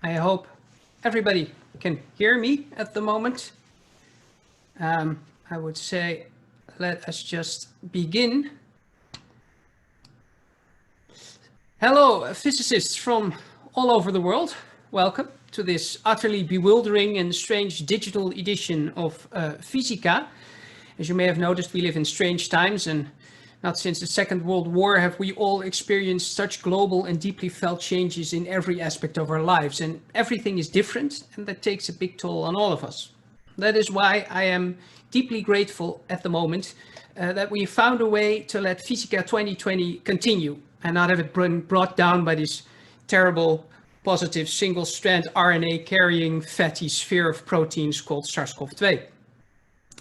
I hope everybody can hear me at the moment. I would say let us just begin. Hello, physicists from all over the world. Welcome to this utterly bewildering and strange digital edition of FYSICA. As you may have noticed, we live in strange times, and not since the Second World War have we all experienced such global and deeply felt changes in every aspect of our lives. And everything is different, and that takes a big toll on all of us. That is why I am deeply grateful at the moment that we found a way to let FYSICA 2020 continue and not have it brought down by this terrible positive single-strand RNA carrying fatty sphere of proteins called SARS-CoV-2.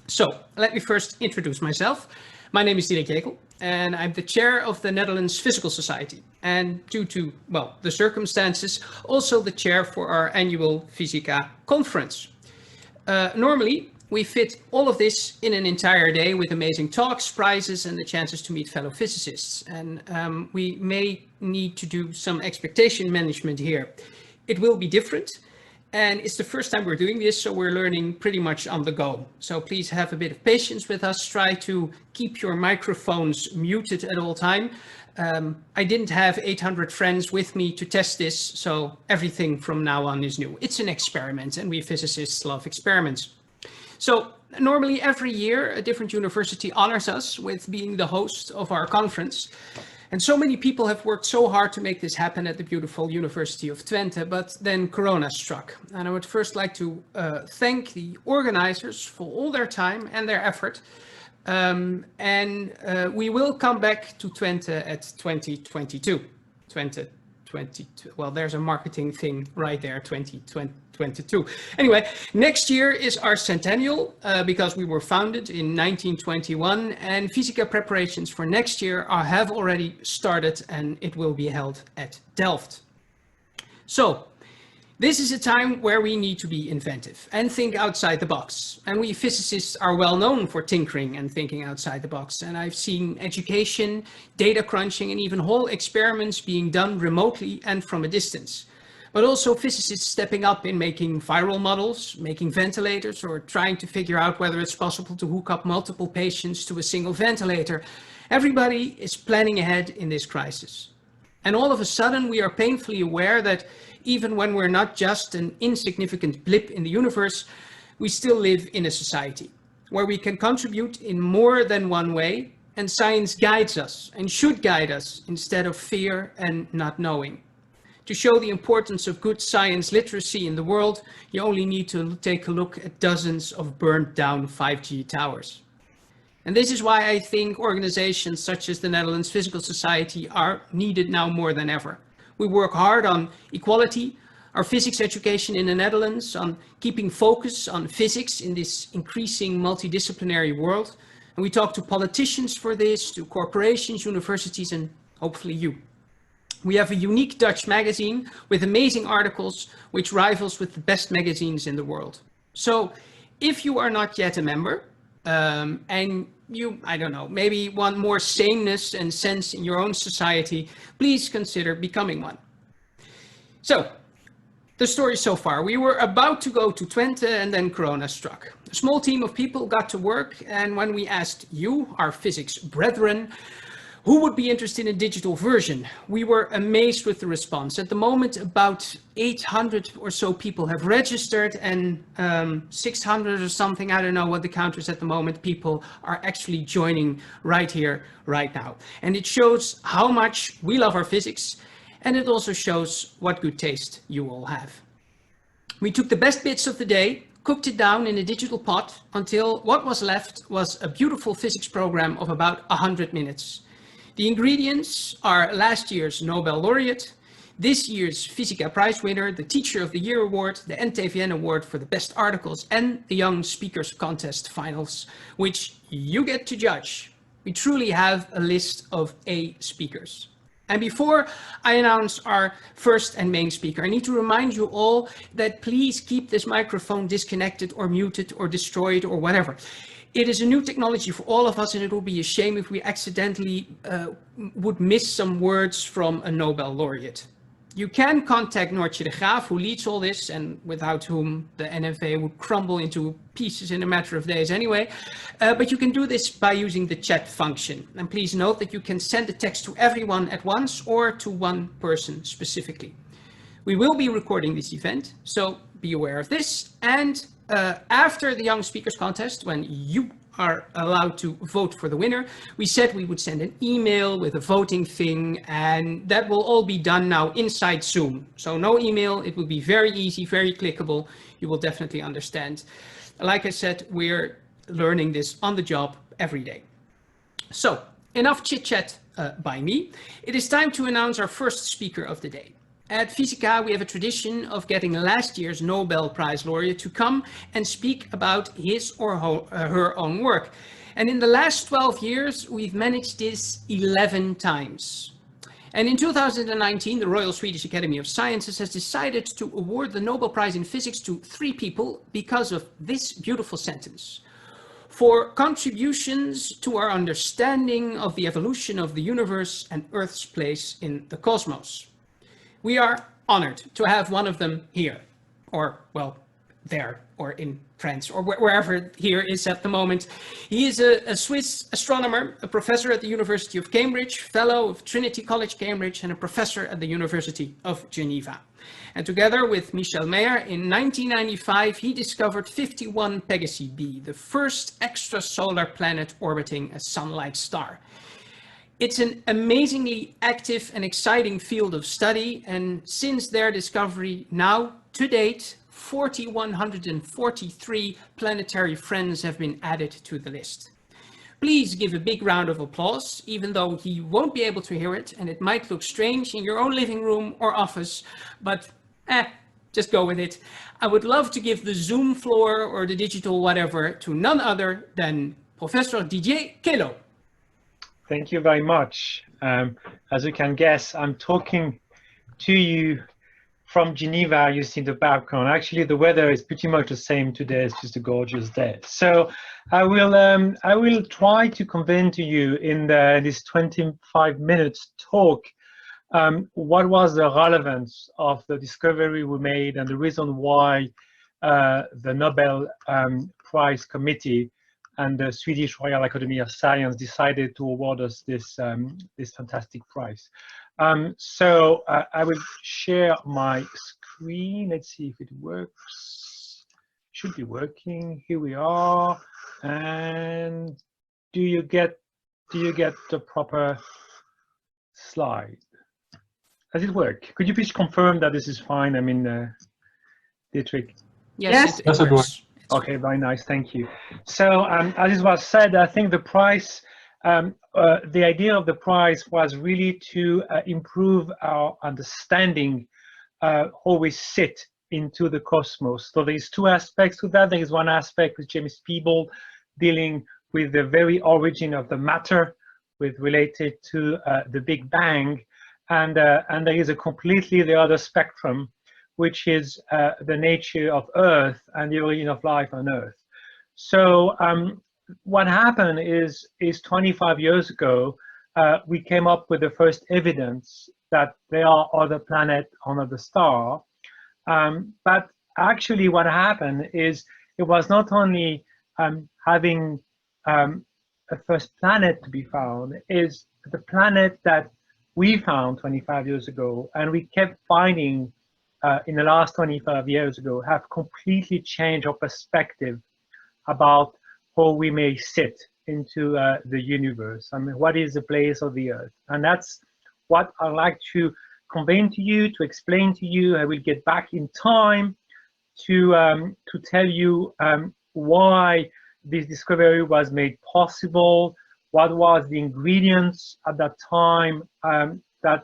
So let me first introduce myself. My name is Dirk Jekel, and I'm the chair of the Netherlands Physical Society, and due to, well, the circumstances, also the chair for our annual FYSICA conference. Normally, we fit all of this in an entire day with amazing talks, prizes, and the chances to meet fellow physicists. And we may need to do some expectation management here. It will be different. And it's the first time we're doing this, so we're learning pretty much on the go. So please have a bit of patience with us. Try to keep your microphones muted at all time. I didn't have 800 friends with me to test this, so everything from now on is new. It's an experiment, and we physicists love experiments. So normally every year, a different university honors us with being the host of our conference. And so many people have worked so hard to make this happen at the beautiful University of Twente, but then Corona struck. And I would first like to thank the organizers for all their time and their effort. We will come back to Twente at 2022. 2022. Well, there's a marketing thing right there, 2022. Anyway, next year is our centennial because we were founded in 1921, and FYSICA preparations for next year have already started, and it will be held at Delft. So this is a time where we need to be inventive and think outside the box. And we physicists are well known for tinkering and thinking outside the box. And I've seen education, data crunching, and even whole experiments being done remotely and from a distance. But also physicists stepping up in making viral models, making ventilators, or trying to figure out whether it's possible to hook up multiple patients to a single ventilator. Everybody is planning ahead in this crisis. And all of a sudden, we are painfully aware that even when we're not just an insignificant blip in the universe, we still live in a society where we can contribute in more than one way, and science guides us and should guide us instead of fear and not knowing. To show the importance of good science literacy in the world, you only need to take a look at dozens of burned down 5G towers. And this is why I think organizations such as the Netherlands Physical Society are needed now more than ever. We work hard on equality, our physics education in the Netherlands, on keeping focus on physics in this increasing multidisciplinary world. And we talk to politicians for this, to corporations, universities, and hopefully you. We have a unique Dutch magazine with amazing articles which rivals with the best magazines in the world. So if you are not yet a member, and you, I don't know, maybe want more saneness and sense in your own society, please consider becoming one. So, the story so far. We were about to go to Twente and then Corona struck. A small team of people got to work, and when we asked you, our physics brethren, who would be interested in a digital version, we were amazed with the response. At the moment, about 800 or so people have registered, and 600 or something, I don't know what the count is at the moment, people are actually joining right here, right now. And it shows how much we love our physics, and it also shows what good taste you all have. We took the best bits of the day, cooked it down in a digital pot until what was left was a beautiful physics program of about 100 minutes. The ingredients are last year's Nobel laureate, this year's FYSICA prize winner, the Teacher of the Year award, the NTVN award for the best articles, and the Young Speakers Contest finals, which you get to judge. We truly have a list of A speakers. And before I announce our first and main speaker, I need to remind you all that please keep this microphone disconnected or muted or destroyed or whatever. It is a new technology for all of us, and it will be a shame if we accidentally would miss some words from a Nobel laureate. You can contact Noortje de Graaf, who leads all this and without whom the NFA would crumble into pieces in a matter of days anyway. But you can do this by using the chat function. And please note that you can send the text to everyone at once or to one person specifically. We will be recording this event, so be aware of this. And after the Young Speakers Contest, when you are allowed to vote for the winner, we said we would send an email with a voting thing, and that will all be done now inside Zoom. So no email, it will be very easy, very clickable. You will definitely understand. Like I said, we're learning this on the job every day. So enough chit chat by me. It is time to announce our first speaker of the day. At FYSICA, we have a tradition of getting last year's Nobel Prize laureate to come and speak about his or her own work. And in the last 12 years, we've managed this 11 times. And in 2019, the Royal Swedish Academy of Sciences has decided to award the Nobel Prize in Physics to 3 people because of this beautiful sentence: for contributions to our understanding of the evolution of the universe and Earth's place in the cosmos. We are honored to have one of them here, or well, there, or in France, or wherever here is at the moment. He is a Swiss astronomer, a professor at the University of Cambridge, fellow of Trinity College, Cambridge, and a professor at the University of Geneva. And together with Michel Mayer, in 1995, he discovered 51 Pegasi b, the first extrasolar planet orbiting a sun-like star. It's an amazingly active and exciting field of study, and since their discovery, now, to date, 4,143 planetary friends have been added to the list. Please give a big round of applause, even though he won't be able to hear it, and it might look strange in your own living room or office, but just go with it. I would love to give the Zoom floor or the digital whatever to none other than Professor Didier Queloz. Thank you very much. As you can guess, I'm talking to you from Geneva. You see the background. Actually, the weather is pretty much the same today. It's just a gorgeous day. So I will try to convey to you in this 25 minutes talk what was the relevance of the discovery we made and the reason why the Nobel Prize Committee and the Swedish Royal Academy of Science decided to award us this this fantastic prize. So I will share my screen. Let's see if it works. Should be working. Here we are. And do you get the proper slide? Does it work? Could you please confirm that this is fine? I mean, Dietrich. Yes, it works. Okay, very nice, thank you. So as it was said, I think the prize, the idea of the prize was really to improve our understanding how we sit into the cosmos. So there's 2 aspects to that. There is one aspect with James Peeble dealing with the very origin of the matter, related to the Big Bang, and there is a completely the other spectrum, which is the nature of Earth and the origin of life on Earth. So what happened is 25 years ago, we came up with the first evidence that there are other planets on other stars. But actually what happened is it was not only having a first planet to be found, is the planet that we found 25 years ago, and we kept finding in the last 25 years ago, have completely changed our perspective about how we may sit into the universe. I mean, what is the place of the Earth? And that's what I'd like to convey to you, to explain to you. I will get back in time to tell you why this discovery was made possible, what was the ingredients at that time that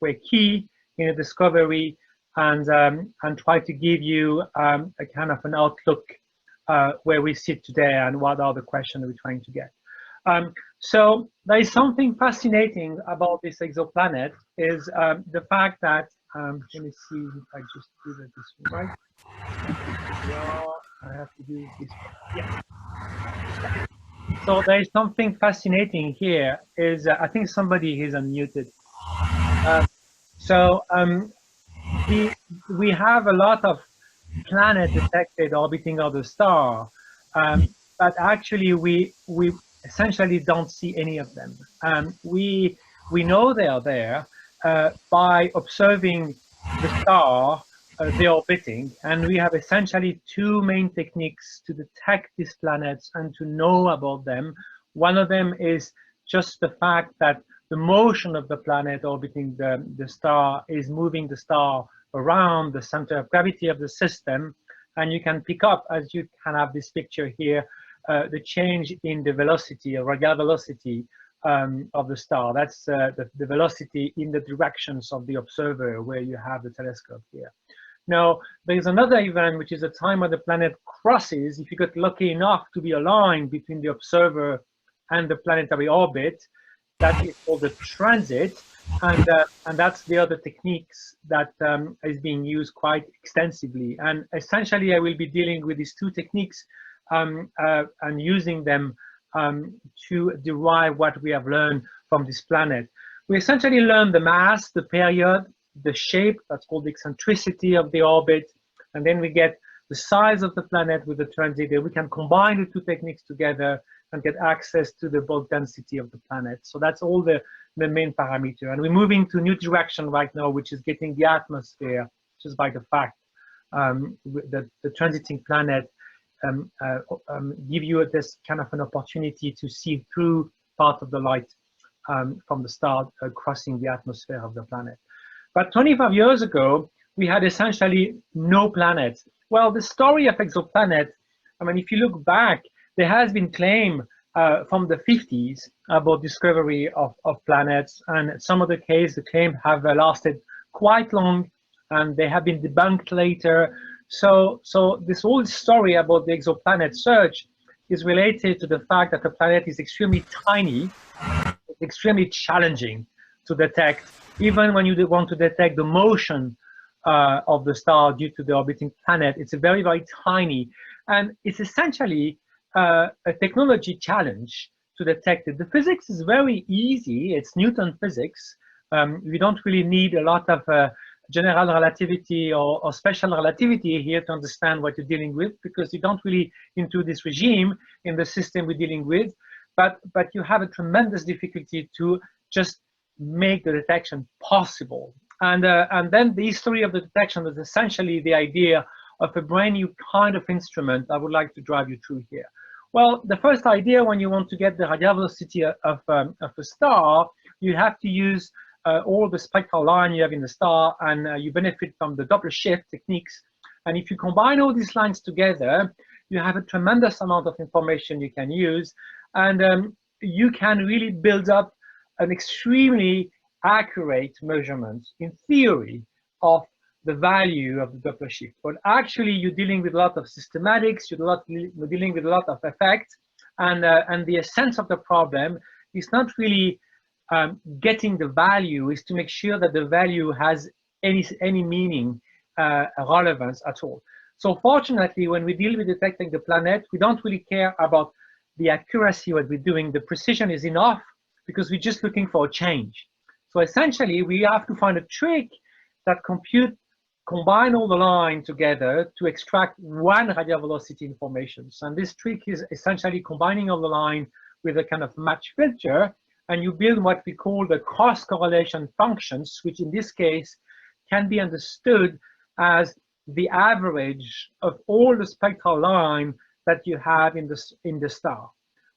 were key in the discovery, and try to give you a kind of an outlook where we sit today and what are the questions we're trying to get. So there is something fascinating about this exoplanet, is the fact that, let me see if I just do that this way, right? Yeah, I have to do this. Yeah. So there is something fascinating here, is I think somebody is unmuted. So So we have a lot of planets detected orbiting other star, but actually we essentially don't see any of them. We know they are there by observing the star they're orbiting, and we have essentially two main techniques to detect these planets and to know about them. One of them is just the fact that the motion of the planet orbiting the star is moving the star around the center of gravity of the system, and you can pick up, as you can have this picture here, the change in the velocity, or radial velocity of the star. That's the velocity in the directions of the observer, where you have the telescope here. Now, there's another event, which is the time when the planet crosses. If you get lucky enough to be aligned between the observer and the planetary orbit, that is called the transit, and that's the other techniques that is being used quite extensively. And essentially, I will be dealing with these two techniques and using them to derive what we have learned from this planet. We essentially learn the mass, the period, the shape, that's called the eccentricity of the orbit, and then we get the size of the planet with the transit. We can combine the two techniques together and get access to the bulk density of the planet. So that's all the main parameter. And we're moving to a new direction right now, which is getting the atmosphere, just by the fact that the transiting planet give you this kind of an opportunity to see through part of the light from the star crossing the atmosphere of the planet. But 25 years ago, we had essentially no planets. Well, the story of exoplanets, I mean, if you look back, there has been claim from the 50s about discovery of planets, and some of the cases, the claim have lasted quite long, and they have been debunked later. So this whole story about the exoplanet search is related to the fact that the planet is extremely tiny, extremely challenging to detect, even when you want to detect the motion of the star due to the orbiting planet. It's a very, very tiny, and it's essentially a technology challenge to detect it. The physics is very easy. It's Newton physics. We don't really need a lot of general relativity or special relativity here to understand what you're dealing with, because you don't really into this regime in the system we're dealing with. But you have a tremendous difficulty to just make the detection possible. And then the history of the detection is essentially the idea of a brand new kind of instrument I would like to drive you through here. Well, the first idea, when you want to get the radial velocity of a star, you have to use all the spectral line you have in the star, and you benefit from the Doppler shift techniques. And if you combine all these lines together, you have a tremendous amount of information you can use, and you can really build up an extremely accurate measurement, in theory, of the value of the Doppler shift. But actually, you're dealing with a lot of systematics, you're dealing with a lot of effects, and the essence of the problem is not really getting the value, is to make sure that the value has any meaning, relevance at all. So fortunately, when we deal with detecting the planet, we don't really care about the accuracy what we're doing. The precision is enough, because we're just looking for a change. So essentially, we have to find a trick that combine all the lines together to extract one radial velocity information. And this trick is essentially combining all the line with a kind of match filter, and you build what we call the cross correlation functions, which in this case can be understood as the average of all the spectral line that you have in the star.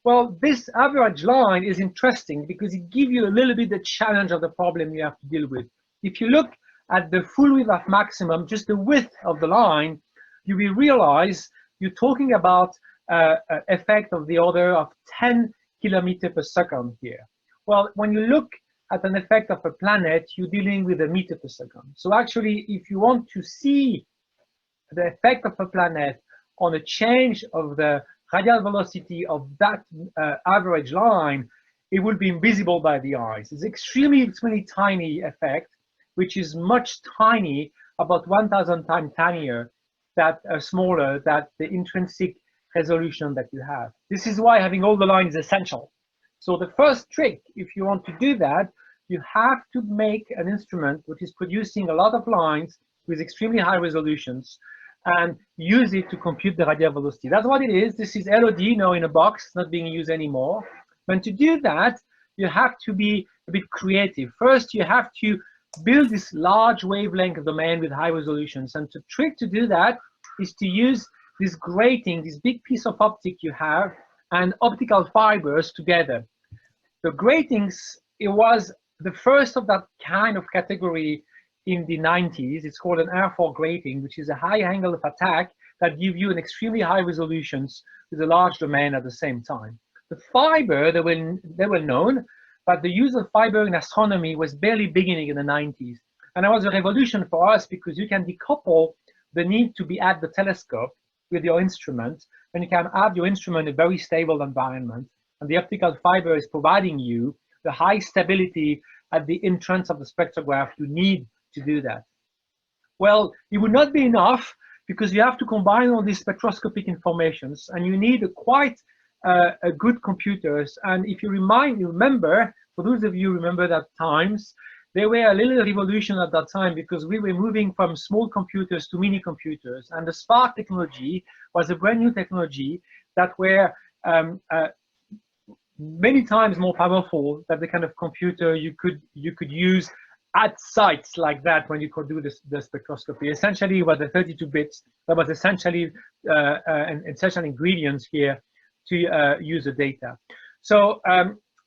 Well, this average line is interesting because it gives you a little bit the challenge of the problem you have to deal with. If you look at the full width of maximum, just the width of the line, you will realize you're talking about an effect of the order of 10 kilometers per second here. Well, when you look at an effect of a planet, you're dealing with a meter per second. So actually, if you want to see the effect of a planet on a change of the radial velocity of that average line, it will be invisible by the eyes. It's extremely tiny effect, which is much tiny, about 1,000 times tinier, that smaller than the intrinsic resolution that you have. This is why having all the lines is essential. So the first trick, if you want to do that, you have to make an instrument which is producing a lot of lines with extremely high resolutions and use it to compute the radial velocity. That's what it is. This is LOD now in a box, not being used anymore. But to do that, you have to be a bit creative. First, you have to build this large wavelength domain with high resolutions. And the trick to do that is to use this grating, this big piece of optic you have, and optical fibers together. The gratings, it was the first of that kind of category in the 90s. It's called an R4 grating, which is a high angle of attack that give you an extremely high resolutions with a large domain at the same time. The fiber, they were known, but the use of fiber in astronomy was barely beginning in the 90s. And it was a revolution for us because you can decouple the need to be at the telescope with your instrument, and you can have your instrument in a very stable environment. And the optical fiber is providing you the high stability at the entrance of the spectrograph you need to do that. Well, it would not be enough because you have to combine all these spectroscopic informations, and you need quite a good computers. And if you remember, for those of you who remember that times, there were a little revolution at that time because we were moving from small computers to mini computers, and the Spark technology was a brand new technology that were many times more powerful than the kind of computer you could use at sites like that when you could do the spectroscopy. Essentially, it was the 32 bits that was essentially essential ingredients here to use the data. So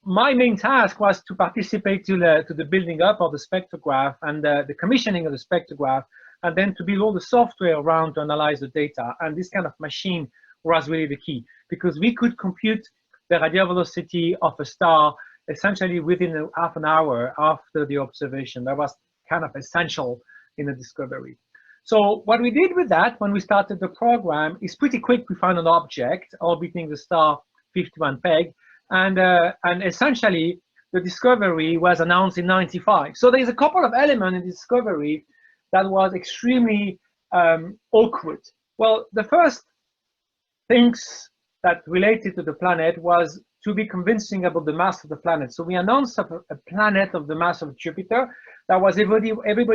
my main task was to participate to the building up of the spectrograph and the commissioning of the spectrograph, and then to build all the software around to analyze the data. And this kind of machine was really the key, because we could compute the radial velocity of a star essentially within half an hour after the observation. That was kind of essential in the discovery. So what we did with that when we started the program is pretty quick. We found an object orbiting the star 51 Peg, and essentially the discovery was announced in 95. So there's a couple of elements in the discovery that was extremely awkward. Well, the first things that related to the planet was to be convincing about the mass of the planet. So we announced a planet of the mass of Jupiter that was everybody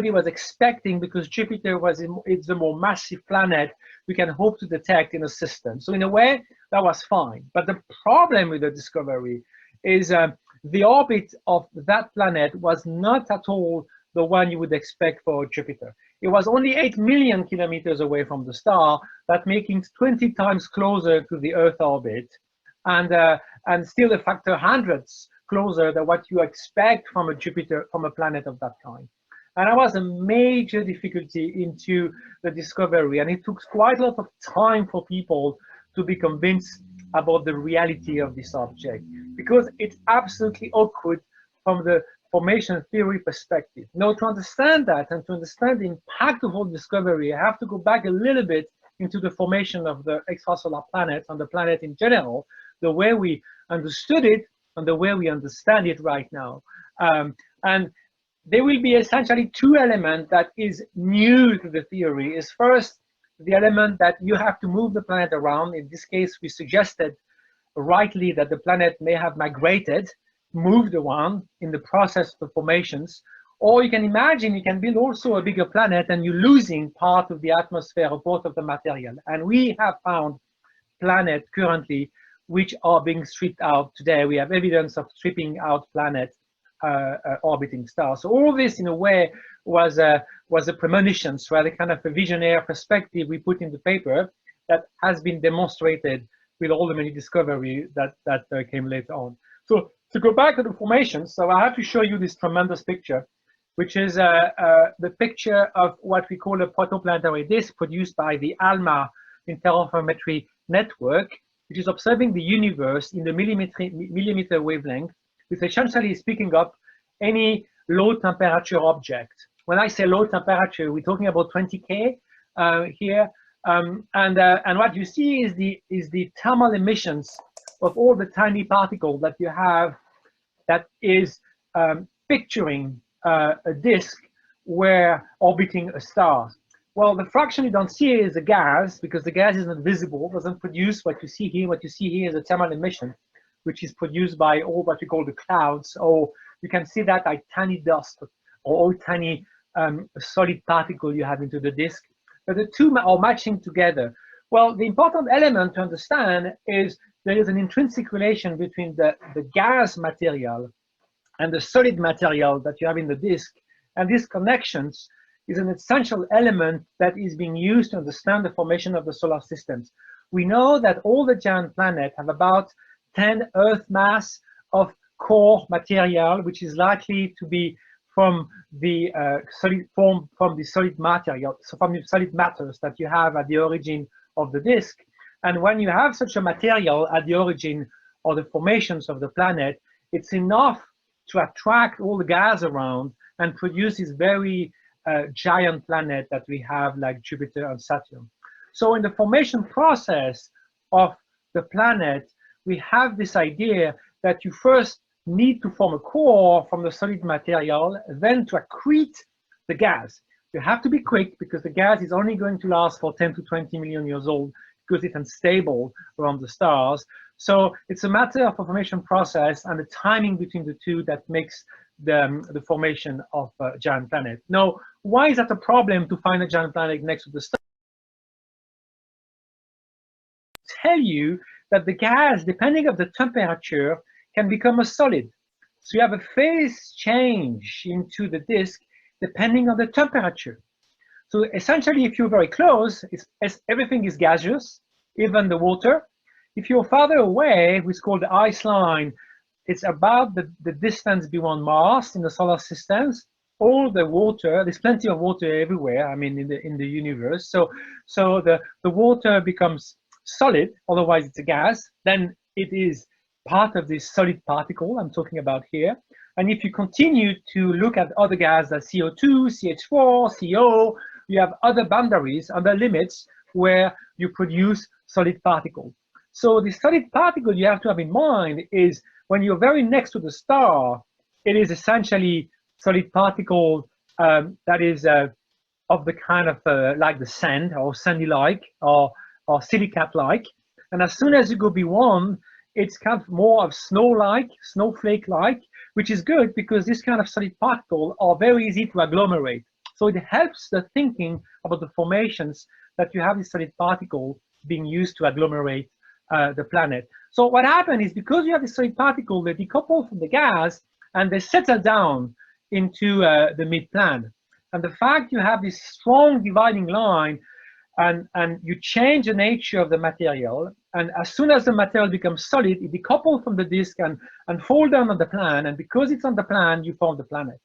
was expecting, because Jupiter it's the more massive planet we can hope to detect in a system. So in a way, that was fine. But the problem with the discovery is the orbit of that planet was not at all the one you would expect for Jupiter. It was only 8 million kilometers away from the star, that making it 20 times closer to the Earth orbit, and still a factor hundreds closer than what you expect from a Jupiter, from a planet of that kind. And that was a major difficulty into the discovery, and it took quite a lot of time for people to be convinced about the reality of this object, because it's absolutely awkward from the formation theory perspective. Now, to understand that and to understand the impact of whole discovery, I have to go back a little bit into the formation of the extrasolar planets and the planet in general, the way we understood it and the way we understand it right now. And there will be essentially two elements that is new to the theory. Is first, the element that you have to move the planet around. In this case, we suggested rightly that the planet may have migrated, moved around in the process of formations. Or you can imagine you can build also a bigger planet and you're losing part of the atmosphere or part of the material. And we have found planets currently which are being stripped out today. We have evidence of stripping out planets orbiting stars. So all this, in a way, was a premonition, so the kind of a visionary perspective we put in the paper that has been demonstrated with all the many discoveries that came later on. So to go back to the formations, so I have to show you this tremendous picture, which is the picture of what we call a protoplanetary disk produced by the ALMA interferometry network, which is observing the universe in the millimeter wavelength, which essentially is picking up any low temperature object. When I say low temperature, we're talking about 20K here. And what you see is the thermal emissions of all the tiny particles that you have that is picturing a disk where orbiting a star. Well, the fraction you don't see is the gas, because the gas is not visible, doesn't produce what you see here. What you see here is a thermal emission, which is produced by all what we call the clouds or you can see that like tiny dust or all tiny solid particle you have into the disk. But the two are matching together. Well, the important element to understand is there is an intrinsic relation between the gas material and the solid material that you have in the disk. And these connections is an essential element that is being used to understand the formation of the solar systems. We know that all the giant planets have about 10 Earth mass of core material, which is likely to be from the solid material, so from the solid matters that you have at the origin of the disk. And when you have such a material at the origin of the formations of the planet, it's enough to attract all the gas around and produce this very giant planet that we have, like Jupiter and Saturn. So in the formation process of the planet, we have this idea that you first need to form a core from the solid material, then to accrete the gas. You have to be quick because the gas is only going to last for 10 to 20 million years old because it's unstable around the stars. So it's a matter of a formation process and the timing between the two that makes the formation of a giant planet. Now, why is that a problem to find a giant planet next to the star? Tell you that the gas, depending on the temperature, can become a solid. So you have a phase change into the disk depending on the temperature. So essentially, if you're very close, everything is gaseous, even the water. If you're farther away, which is called the ice line, it's about the distance beyond Mars in the solar systems. All the water, there's plenty of water everywhere, I mean, in the universe. So the water becomes solid, otherwise it's a gas. Then it is part of this solid particle I'm talking about here. And if you continue to look at other gas, like CO2, CH4, CO, you have other boundaries, other limits where you produce solid particle. So the solid particle you have to have in mind is when you're very next to the star, it is essentially solid particle that is of the kind of like the sand or sandy-like or silicate-like. And as soon as you go beyond, it's kind of more of snow-like, snowflake-like, which is good because this kind of solid particles are very easy to agglomerate. So it helps the thinking about the formations that you have this solid particle being used to agglomerate the planet. So what happened is because you have this solid particle, they decouple from the gas and they settle down into the mid-plan. And the fact you have this strong dividing line and you change the nature of the material, and as soon as the material becomes solid, it decouples from the disk and fall down on the plan, and because it's on the plan, you form the planet.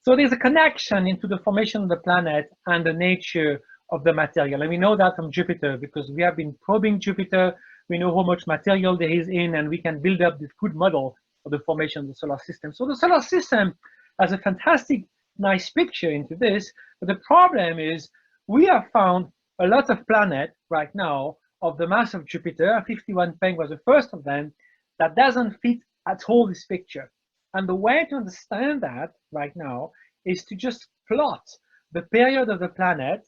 So there's a connection into the formation of the planet and the nature of the material. And we know that from Jupiter because we have been probing Jupiter. We know how much material there is in, and we can build up this good model of the formation of the solar system. So the solar system has a fantastic, nice picture into this, but the problem is we have found a lot of planets right now of the mass of Jupiter. 51 Peng was the first of them that doesn't fit at all this picture. And the way to understand that right now is to just plot the period of the planet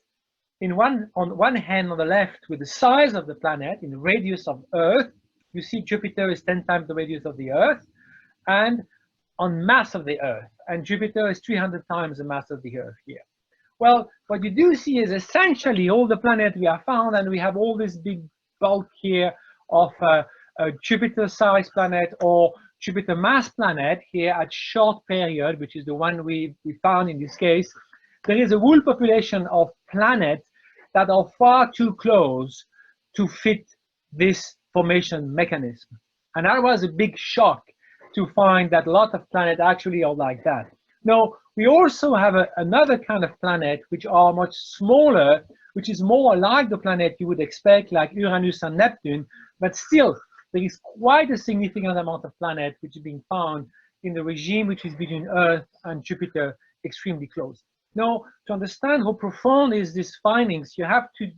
on one hand on the left with the size of the planet in the radius of Earth. You see Jupiter is 10 times the radius of the Earth, and on mass of the Earth. And Jupiter is 300 times the mass of the Earth here. Well, what you do see is essentially all the planets we have found, and we have all this big bulk here of a Jupiter-sized planet or Jupiter mass planet here at short period, which is the one we found in this case. There is a whole population of planets that are far too close to fit this formation mechanism. And that was a big shock to find that a lot of planets actually are like that. Now, we also have another kind of planet which are much smaller, which is more like the planet you would expect, like Uranus and Neptune, but still, there is quite a significant amount of planet which is being found in the regime which is between Earth and Jupiter, extremely close. Now, to understand how profound is these findings, you have to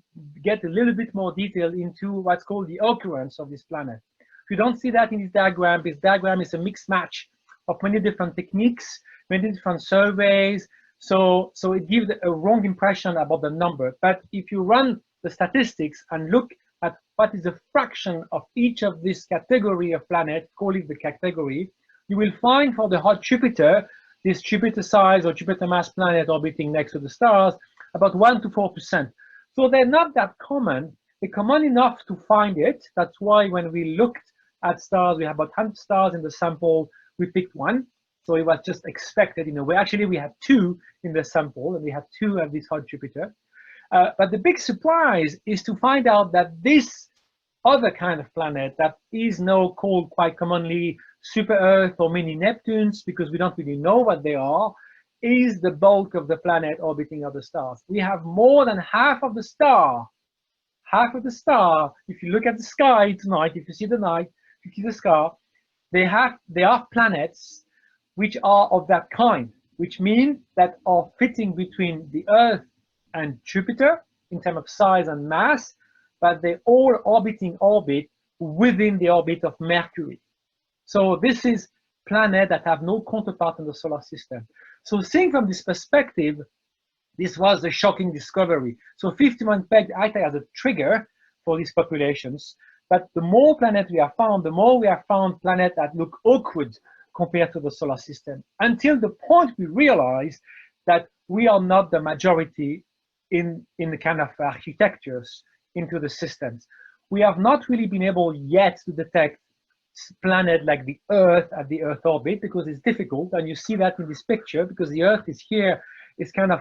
get a little bit more detail into what's called the occurrence of this planet. If you don't see that in this diagram is a mixed match of many different techniques, many different surveys, so it gives a wrong impression about the number. But if you run the statistics and look at what is the fraction of each of this category of planets, call it the category, you will find for the hot Jupiter, this Jupiter size or Jupiter mass planet orbiting next to the stars, about 1 to 4%. So they're not that common. They're common enough to find it. That's why when we looked at stars, we have about 100 stars in the sample, we picked one. So it was just expected in a way. Actually, we had 2 in the sample, and we have 2 of this hot Jupiter. But the big surprise is to find out that this other kind of planet that is now called quite commonly super Earth or mini Neptunes, because we don't really know what they are, is the bulk of the planet orbiting other stars. We have more than half of the star. Half of the star, if you look at the sky tonight, if you see the night, if you see the sky, they are planets which are of that kind, which mean that are fitting between the Earth and Jupiter in terms of size and mass, but they all orbit within the orbit of Mercury. So this is planets that have no counterpart in the solar system. So seeing from this perspective, this was a shocking discovery. So 51 pegged acted as a trigger for these populations. But the more planets we have found, the more we have found planets that look awkward compared to the solar system, until the point we realize that we are not the majority in the kind of architectures into the systems. We have not really been able yet to detect planet like the Earth at the Earth orbit, because it's difficult, and you see that in this picture, because the Earth is here, is kind of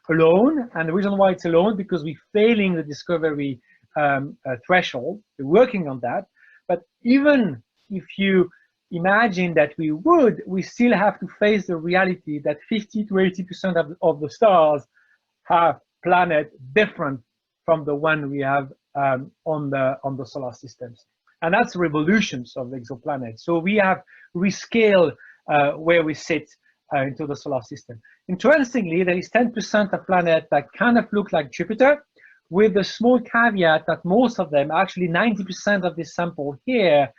alone, and the reason why it's alone, because we're failing the discovery threshold. We're working on that, but even if you imagine that we still have to face the reality that 50 to 80% of the stars have planets different from the one we have on the solar systems. And that's revolutions of exoplanets. So we have rescaled where we sit into the solar system. Interestingly, there is 10% of planets that kind of look like Jupiter, with the small caveat that most of them, actually 90% of this sample here,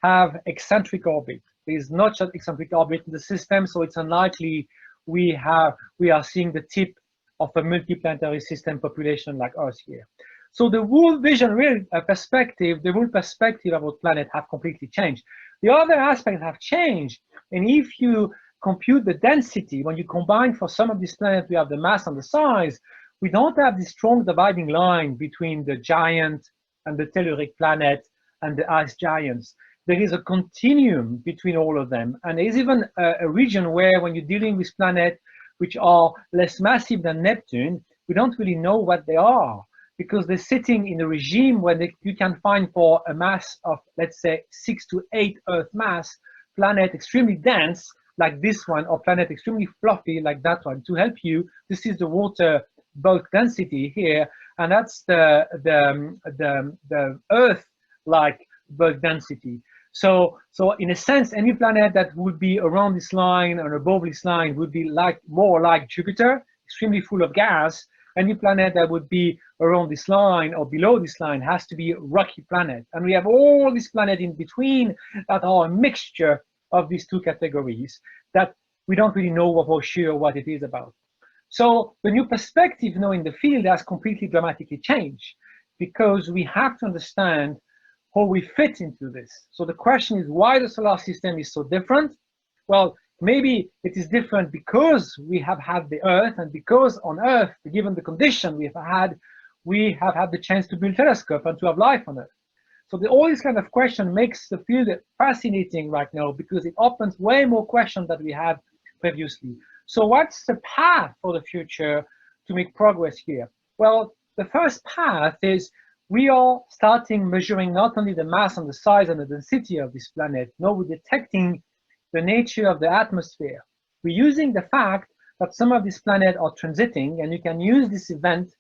have eccentric orbit. There is not just eccentric orbit in the system, so it's unlikely we are seeing the tip of a multiplanetary system population like Earth here. So the whole vision, perspective, the whole perspective about planet have completely changed. The other aspects have changed, and if you compute the density, when you combine for some of these planets, we have the mass and the size, we don't have this strong dividing line between the giant and the telluric planet and the ice giants. There is a continuum between all of them, and there is even a region where, when you're dealing with planets which are less massive than Neptune, we don't really know what they are, because they're sitting in a regime where you can find, for a mass of, let's say, 6 to 8 Earth mass, planet extremely dense like this one, or planet extremely fluffy like that one. To help you, this is the water bulk density here, and that's the Earth-like bulk density. So in a sense, any planet that would be around this line or above this line would be more like Jupiter, extremely full of gas. Any planet that would be around this line or below this line has to be a rocky planet. And we have all these planets in between that are a mixture of these two categories that we don't really know for sure what it is about. So the new perspective now in the field has completely dramatically changed, because we have to understand how we fit into this. So the question is, why the solar system is so different? Well, maybe it is different because we have had the Earth, and because on Earth, given the condition we have had the chance to build a telescope and to have life on Earth. So all this kind of question makes the field fascinating right now, because it opens way more questions than we had previously. So what's the path for the future to make progress here? Well, the first path is we are starting measuring not only the mass and the size and the density of this planet, no, we're detecting the nature of the atmosphere. We're using the fact that some of these planets are transiting, and you can use this event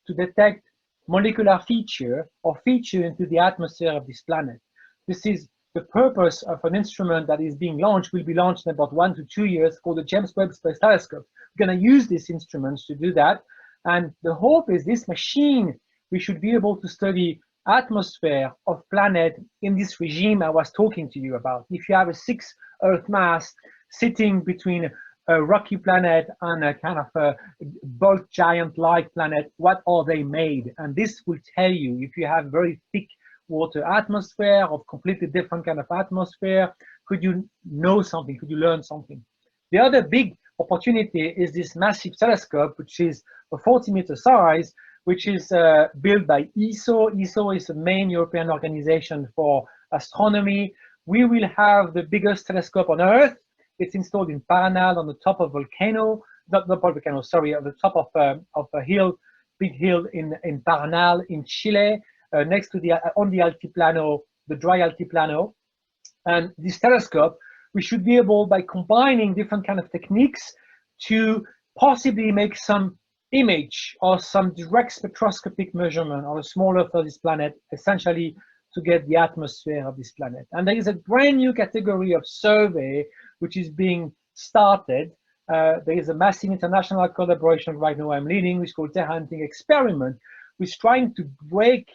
to detect molecular feature or feature into the atmosphere of this planet. This is the purpose of an instrument that is being launched, will be launched in about 1 to 2 years, called the James Webb Space Telescope. We're going to use these instruments to do that. And the hope is this machine, we should be able to study atmosphere of planet in this regime I was talking to you about. If you have a 6 Earth mass sitting between a rocky planet and a kind of a bulk giant-like planet, what are they made? And this will tell you, if you have very thick water atmosphere, of completely different kind of atmosphere? Could you know something? Could you learn something? The other big opportunity is this massive telescope, which is a 40-meter size, which is built by ESO. ESO is the main European organization for astronomy. We will have the biggest telescope on Earth. It's installed in Paranal on the top of volcano, not volcano, sorry, on the top of a hill, big hill in Paranal in Chile, next to on the altiplano, the dry altiplano. And this telescope, we should be able, by combining different kind of techniques, to possibly make some image or some direct spectroscopic measurement of a small Earth of this planet, essentially to get the atmosphere of this planet. And there is a brand new category of survey which is being started. There is a massive international collaboration right now I'm leading, which is called Terra Hunting Experiment, which is trying to break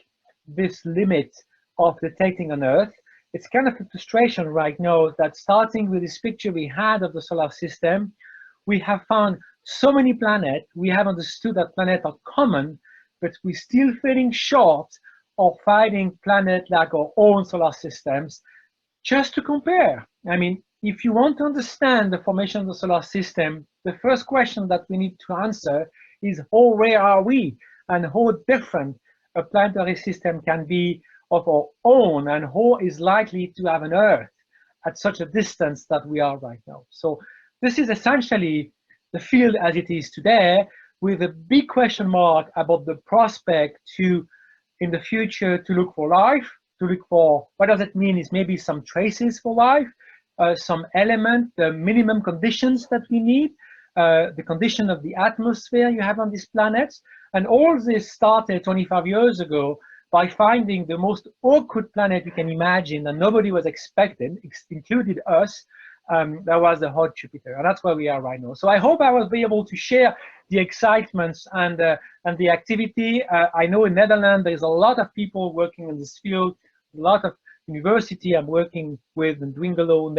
this limit of detecting on Earth. It's kind of a frustration right now that, starting with this picture we had of the solar system, we have found so many planets. We have understood that planets are common, but we're still falling short of finding planets like our own solar systems. Just to compare, I mean, if you want to understand the formation of the solar system, the first question that we need to answer is how rare are we, and how different a planetary system can be of our own, and who is likely to have an Earth at such a distance that we are right now. So this is essentially the field as it is today, with a big question mark about the prospect to, in the future, to look for life, to look for, what does it mean is maybe some traces for life, some element, the minimum conditions that we need, the condition of the atmosphere you have on this planet. And all this started 25 years ago by finding the most awkward planet you can imagine that nobody was expecting, included us. That was the hot Jupiter, and that's where we are right now. So I hope I will be able to share the excitement and the activity. I know in Netherlands there's a lot of people working in this field, a lot of university I'm working with in Dwingelo,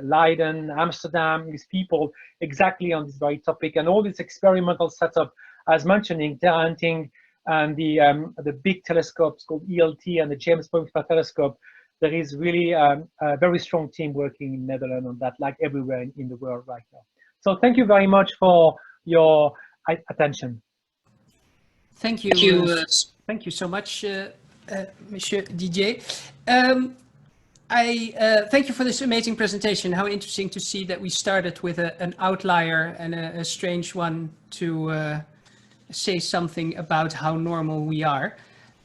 Leiden, Amsterdam, these people exactly on this very topic, and all this experimental setup, as mentioning, Terra Hunting, and the big telescopes called ELT and the James Webb Telescope. There is really a very strong team working in Netherlands on that, like everywhere in the world right now. So thank you very much for your attention. Thank you. Thank you so much, Monsieur Didier. Thank you for this amazing presentation. How interesting to see that we started with an outlier and a strange one to say something about how normal we are.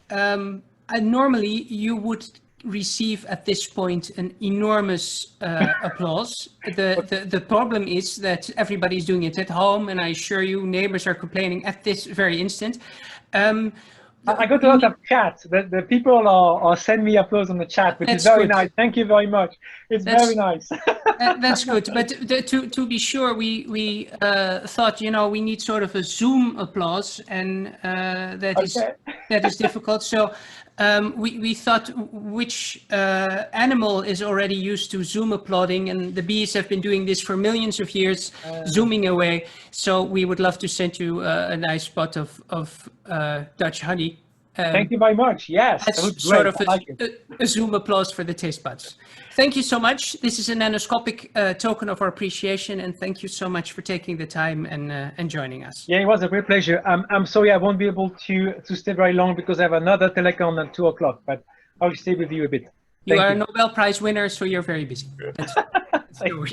And normally you would receive at this point an enormous applause. The problem is that everybody's doing it at home, and I assure you neighbors are complaining at this very instant. I got a lot of chat. The people are sending me applause on the chat, which is very nice. Thank you very much. It's very nice. That's good. But to be sure, we thought, you know, we need sort of a Zoom applause, and that is difficult. So we thought, which animal is already used to Zoom applauding, and the bees have been doing this for millions of years, zooming away. So we would love to send you a nice spot of Dutch honey. Thank you very much. Yes, that was sort of a a Zoom applause for the taste buds. Thank you so much. This is a nanoscopic token of our appreciation, and thank you so much for taking the time and joining us. Yeah, it was a great pleasure. I'm sorry I won't be able to stay very long because I have another telecon at 2 o'clock, but I'll stay with you a bit. You are a Nobel Prize winner, so you're very busy. Thank you.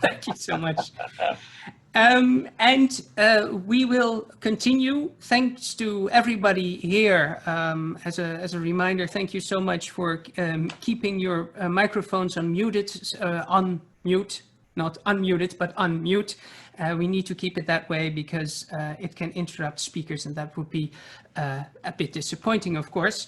Thank you so much. We will continue. Thanks to everybody here. As a reminder, thank you so much for keeping your microphones unmuted, on mute, not unmuted, but on mute. We need to keep it that way because it can interrupt speakers, and that would be a bit disappointing, of course.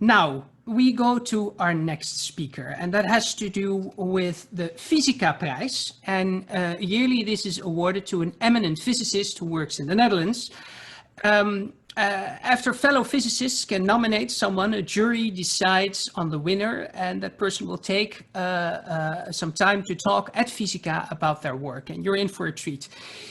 Now, we go to our next speaker, and that has to do with the FYSICA Prize. And yearly this is awarded to an eminent physicist who works in the Netherlands. After fellow physicists can nominate someone, a jury decides on the winner, and that person will take some time to talk at FYSICA about their work, and you're in for a treat.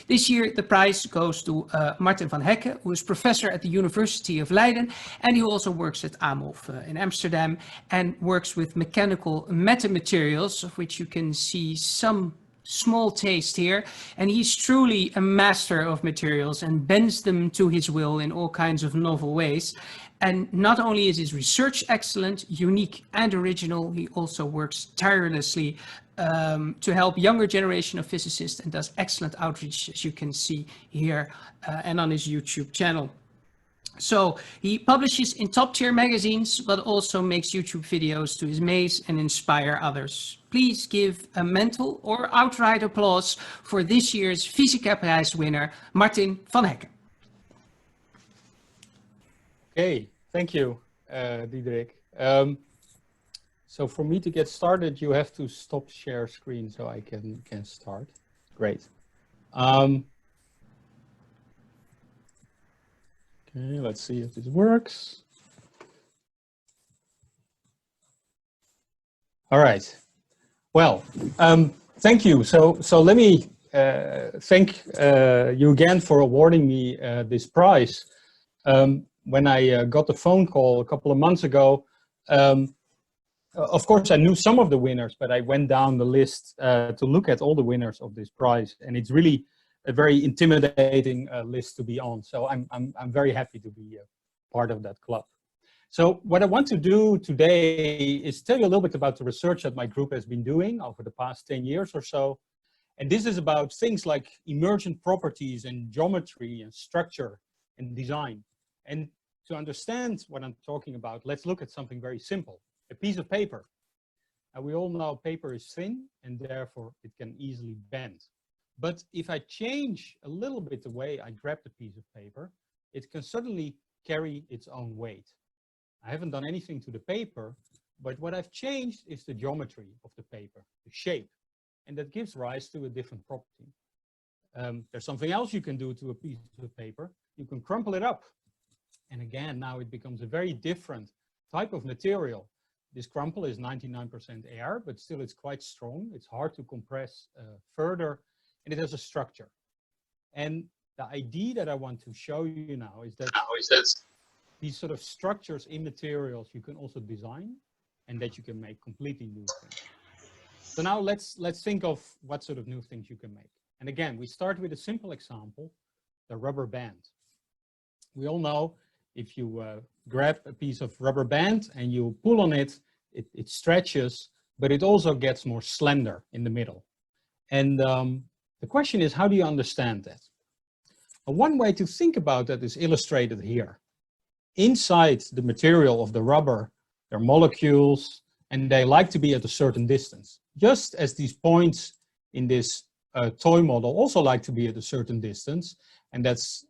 This year, the prize goes to Martin van Hecke, who is professor at the University of Leiden, and he also works at AMOF in Amsterdam, and works with mechanical metamaterials, of which you can see some small taste here, and he's truly a master of materials and bends them to his will in all kinds of novel ways. And not only is his research excellent, unique and original, he also works tirelessly to help younger generation of physicists and does excellent outreach, as you can see here and on his YouTube channel. So he publishes in top tier magazines, but also makes YouTube videos to amaze and inspire others. Please give a mental or outright applause for this year's FYSICA Prize winner, Martin van Hecke. Okay, thank you, Diederik. So for me to get started, you have to stop share screen so I can start. Great. Okay, let's see if this works. All right. Well, thank you. So let me thank you again for awarding me this prize. When I got the phone call a couple of months ago, of course I knew some of the winners, but I went down the list to look at all the winners of this prize, and it's really a very intimidating list to be on. So I'm very happy to be part of that club. So what I want to do today is tell you a little bit about the research that my group has been doing over the past 10 years or so. And this is about things like emergent properties and geometry and structure and design. And to understand what I'm talking about, let's look at something very simple, a piece of paper. And we all know paper is thin and therefore it can easily bend. But if I change a little bit the way I grab the piece of paper, it can suddenly carry its own weight. I haven't done anything to the paper, but what I've changed is the geometry of the paper, the shape, and that gives rise to a different property. There's something else you can do to a piece of paper. You can crumple it up. And again, now it becomes a very different type of material. This crumple is 99% air, but still it's quite strong. It's hard to compress further. And it has a structure. And the idea that I want to show you now is that these sort of structures in materials you can also design, and that you can make completely new things. So now let's think of what sort of new things you can make. And again, we start with a simple example, the rubber band. We all know if you grab a piece of rubber band and you pull on it, it stretches, but it also gets more slender in the middle. And the question is, how do you understand that? And one way to think about that is illustrated here. Inside the material of the rubber, there are molecules, and they like to be at a certain distance. Just as these points in this toy model also like to be at a certain distance, and that's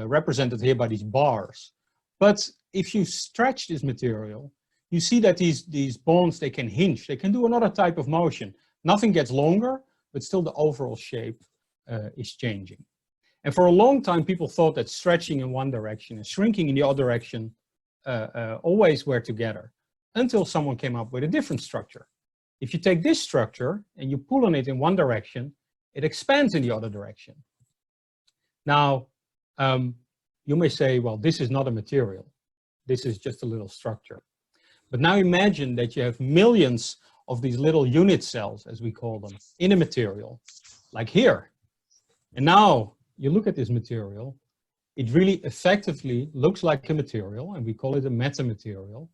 represented here by these bars. But if you stretch this material, you see that these bonds, they can hinge, they can do another type of motion. Nothing gets longer, but still the overall shape is changing. And for a long time, people thought that stretching in one direction and shrinking in the other direction always were together, until someone came up with a different structure. If you take this structure and you pull on it in one direction, it expands in the other direction. Now, you may say, well, this is not a material. This is just a little structure. But now imagine that you have millions of these little unit cells, as we call them, in a material, like here. And now you look at this material, it really effectively looks like a material, and we call it a metamaterial,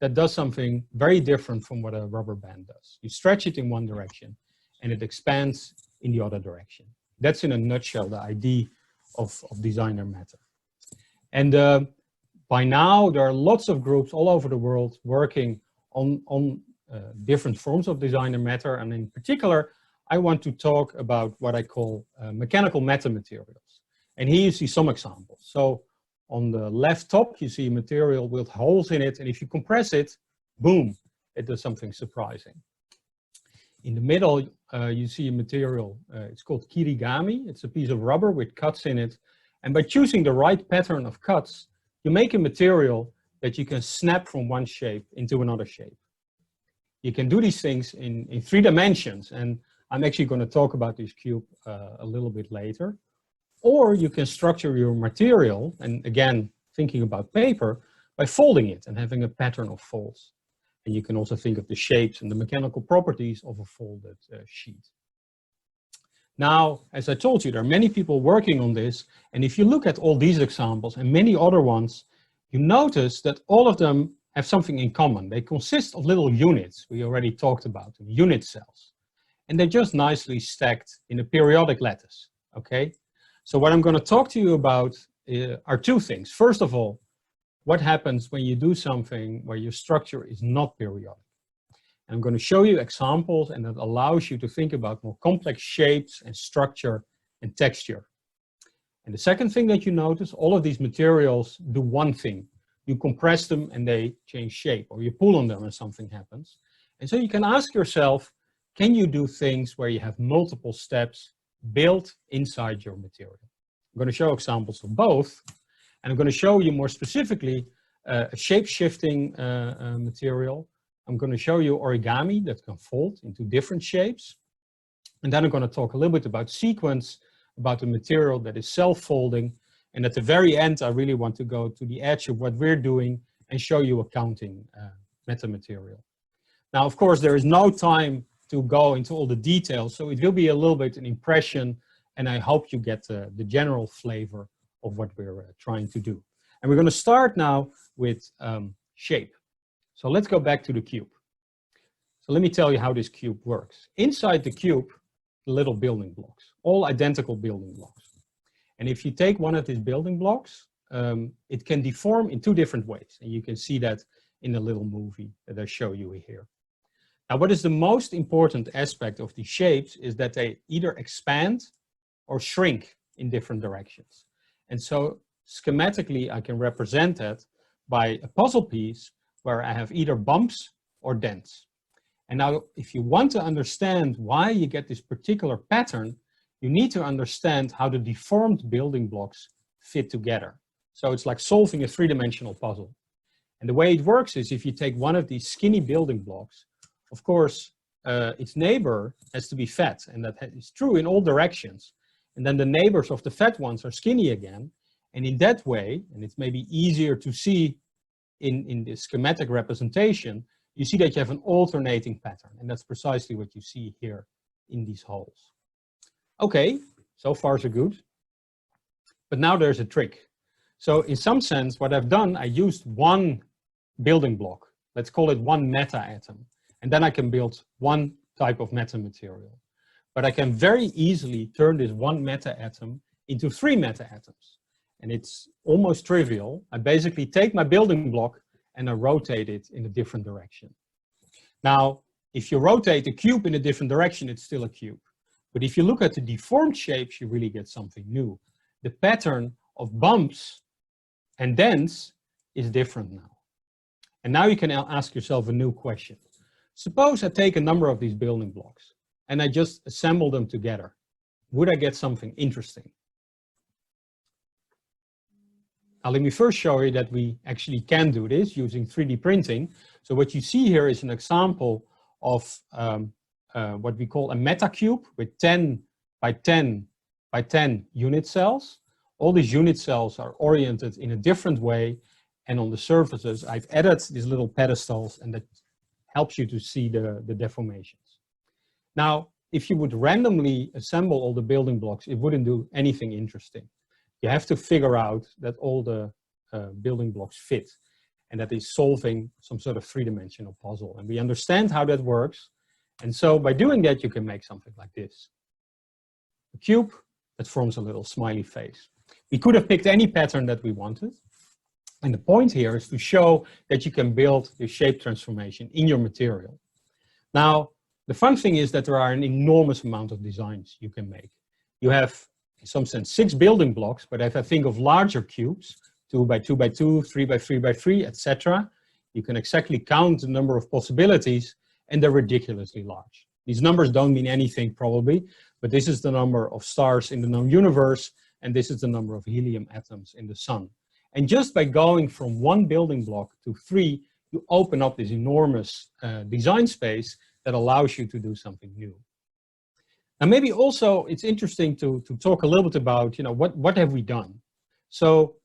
that does something very different from what a rubber band does. You stretch it in one direction, and it expands in the other direction. That's in a nutshell the idea of designer matter. And by now, there are lots of groups all over the world working on different forms of designer matter. And in particular, I want to talk about what I call mechanical metamaterials. And here you see some examples. So on the left top, you see a material with holes in it. And if you compress it, boom, it does something surprising. In the middle, you see a material, it's called kirigami. It's a piece of rubber with cuts in it. And by choosing the right pattern of cuts, you make a material that you can snap from one shape into another shape. You can do these things in 3 dimensions, and I'm actually going to talk about this cube a little bit later. Or you can structure your material, and again, thinking about paper, by folding it and having a pattern of folds. And you can also think of the shapes and the mechanical properties of a folded sheet. Now, as I told you, there are many people working on this, and if you look at all these examples and many other ones, you notice that all of them have something in common. They consist of little units. We already talked about them, unit cells. And they're just nicely stacked in a periodic lattice, okay? So what I'm going to talk to you about are 2 things. First of all, what happens when you do something where your structure is not periodic? And I'm going to show you examples, and that allows you to think about more complex shapes and structure and texture. And the second thing that you notice, all of these materials do one thing. You compress them and they change shape, or you pull on them and something happens. And so you can ask yourself, can you do things where you have multiple steps built inside your material? I'm going to show examples of both, and I'm going to show you more specifically a shape-shifting material. I'm going to show you origami that can fold into different shapes. And then I'm going to talk a little bit about sequence, about the material that is self-folding. And at the very end, I really want to go to the edge of what we're doing and show you a counting metamaterial. Now, of course, there is no time to go into all the details, so it will be a little bit an impression, and I hope you get the general flavor of what we're trying to do. And we're going to start now with shape. So let's go back to the cube. So let me tell you how this cube works. Inside the cube, little building blocks, all identical building blocks. And if you take one of these building blocks, it can deform in 2 different ways. And you can see that in the little movie that I show you here. Now, what is the most important aspect of these shapes is that they either expand or shrink in different directions. And so schematically, I can represent that by a puzzle piece where I have either bumps or dents. And now, if you want to understand why you get this particular pattern, you need to understand how the deformed building blocks fit together. So it's like solving a 3-dimensional puzzle. And the way it works is if you take one of these skinny building blocks, of course, its neighbor has to be fat, and that is true in all directions. And then the neighbors of the fat ones are skinny again. And in that way, and it's maybe easier to see in the schematic representation, you see that you have an alternating pattern. And that's precisely what you see here in these holes. Okay, so far so good. But now there's a trick. So in some sense, what I've done, I used one building block. Let's call it one meta atom. And then I can build one type of metamaterial. But I can very easily turn this one meta atom into 3 meta atoms. And it's almost trivial. I basically take my building block and I rotate it in a different direction. Now, if you rotate the cube in a different direction, it's still a cube. But if you look at the deformed shapes, you really get something new. The pattern of bumps and dents is different now. And now you can ask yourself a new question. Suppose I take a number of these building blocks and I just assemble them together. Would I get something interesting? Now let me first show you that we actually can do this using 3D printing. So what you see here is an example of what we call a metacube with 10 by 10 by 10 unit cells. All these unit cells are oriented in a different way, and on the surfaces I've added these little pedestals, and that helps you to see the deformations. Now, if you would randomly assemble all the building blocks, it wouldn't do anything interesting. You have to figure out that all the building blocks fit, and that is solving some sort of 3-dimensional puzzle. And we understand how that works. And so by doing that, you can make something like this. A cube that forms a little smiley face. We could have picked any pattern that we wanted. And the point here is to show that you can build the shape transformation in your material. Now, the fun thing is that there are an enormous amount of designs you can make. You have, in some sense, 6 building blocks, but if I think of larger cubes, 2 by 2 by 2, 3 by 3 by 3, etc., you can exactly count the number of possibilities, and they're ridiculously large. These numbers don't mean anything, probably, but this is the number of stars in the known universe. and this is the number of helium atoms in the sun. And just by going from one building block to 3, you open up this enormous design space that allows you to do something new. Now, maybe also it's interesting to talk a little bit about, what have we done? So,